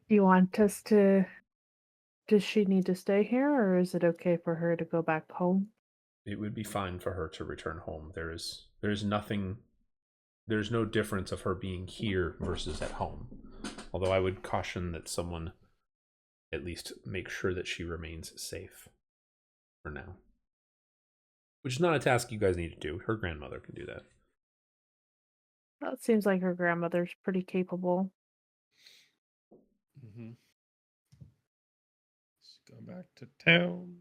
Do you want us to... Does she need to stay here, or is it okay for her to go back home? It would be fine for her to return home. There's no difference of her being here versus at home. Although I would caution that someone at least make sure that she remains safe for now. Which is not a task you guys need to do. Her grandmother can do that. Well, it seems like her grandmother's pretty capable. Mm-hmm. Just go back to town.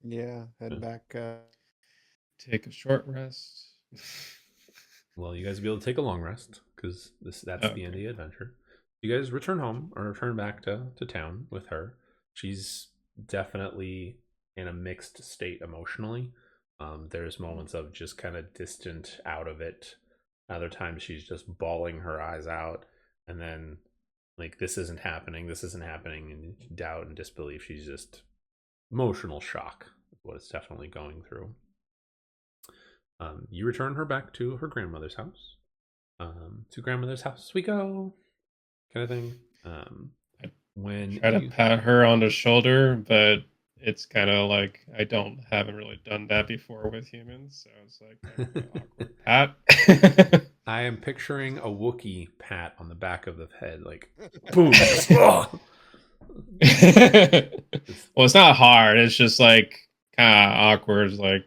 Yeah, head back. Take a short rest. Well, you guys will be able to take a long rest because that's the end of the adventure. You guys return home or return back to town with her. She's definitely in a mixed state emotionally. There's moments of just kind of distant out of it. Other times she's just bawling her eyes out, and then like this isn't happening, and doubt and disbelief. She's just emotional shock is what it's definitely going through. You return her back to her grandmother's house. To grandmother's house we go, kind of thing. When try to pat her on the shoulder, but it's kind of like haven't really done that before with humans, so it's like awkward pat. I am picturing a Wookiee pat on the back of the head, like boom. Well, it's not hard. It's just like kind of awkward. Like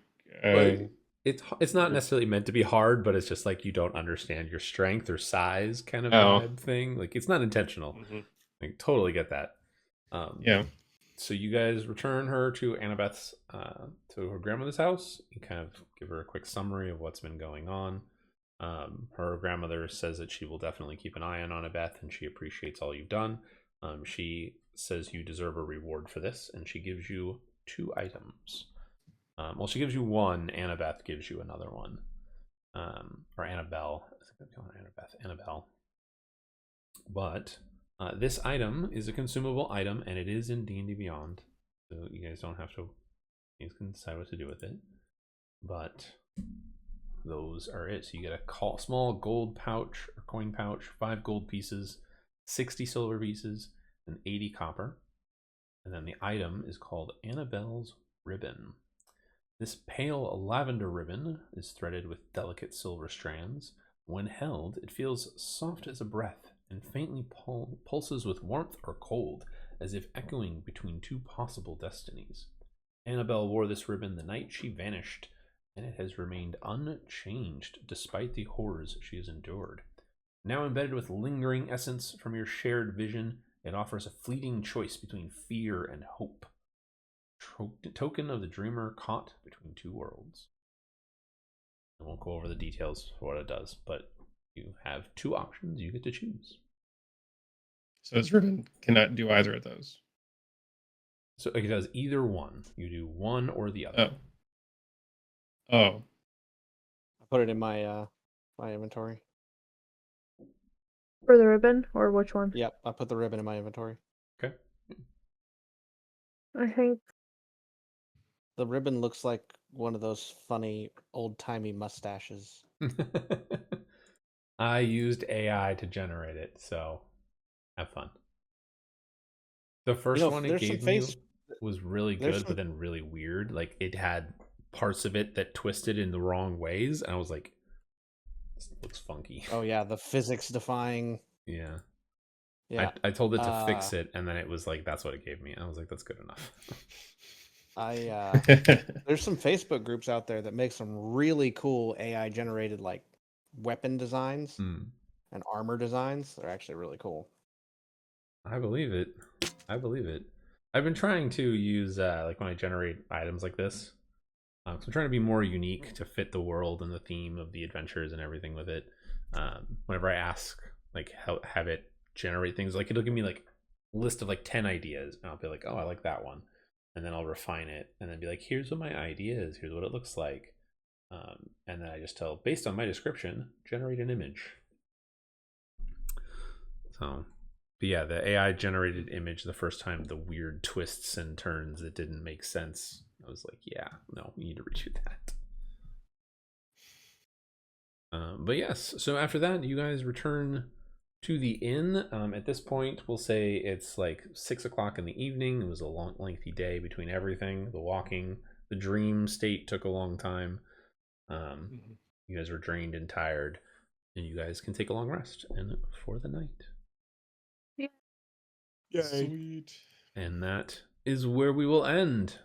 it's not necessarily meant to be hard, but it's just like you don't understand your strength or size kind of vibe thing. Like it's not intentional. Mm-hmm. Like totally get that. Yeah. So you guys return her to Annabeth's, to her grandmother's house. You kind of give her a quick summary of what's been going on. Her grandmother says that she will definitely keep an eye on Annabeth, and she appreciates all you've done. She says you deserve a reward for this, and she gives you 2 items. Well, she gives you one. Annabeth gives you another one. Or Anabelle. I think I'm calling her Annabelle. But this item is a consumable item, and it is in D&D Beyond. So you guys don't have to... You can decide what to do with it. But those are it. So you get a small gold pouch or coin pouch, 5 gold pieces, 60 silver pieces, and 80 copper. And then the item is called Annabelle's Ribbon. This pale lavender ribbon is threaded with delicate silver strands. When held, it feels soft as a breath and faintly pulses with warmth or cold, as if echoing between 2 possible destinies. Anabelle wore this ribbon the night she vanished, and it has remained unchanged despite the horrors she has endured. Now embedded with lingering essence from your shared vision, it offers a fleeting choice between fear and hope. Token of the dreamer caught between two worlds. I won't go over the details for what it does, but you have two options you get to choose. So this ribbon cannot do either of those. So it does either one. You do one or the other. Oh. I put it in my my inventory. For the ribbon, or which one? Yep, I put the ribbon in my inventory. Okay. I think The ribbon looks like one of those funny old-timey mustaches. I used AI to generate it, so have fun. The first one it there's some gave me was really there's good, some- but then really weird. Like it had parts of it that twisted in the wrong ways, and I was like, "This looks funky." Oh yeah, the physics-defying. Yeah. Yeah, I told it to fix it, and then it was like, "That's what it gave me." And I was like, "That's good enough." there's some Facebook groups out there that make some really cool AI-generated like weapon designs Mm. and armor designs. They're actually really cool. I believe it. I believe it. I've been trying to use like when I generate items like this. So I'm trying to be more unique to fit the world and the theme of the adventures and everything with it. Whenever I ask, like, have it generate things, like it'll give me like a list of like 10 ideas, and I'll be like, oh, I like that one, and then I'll refine it, and then be like, here's what my idea is, here's what it looks like, and then I just tell, based on my description, generate an image. So. But yeah, the AI generated image the first time, the weird twists and turns that didn't make sense. I was like, yeah, no, we need to redo that. But yes, so after that, you guys return to the inn. At this point, we'll say it's like 6 o'clock in the evening. It was a long, lengthy day between everything. The walking, the dream state took a long time. You guys were drained and tired, and you guys can take a long rest and for the night. Yay. Sweet. And that is where we will end.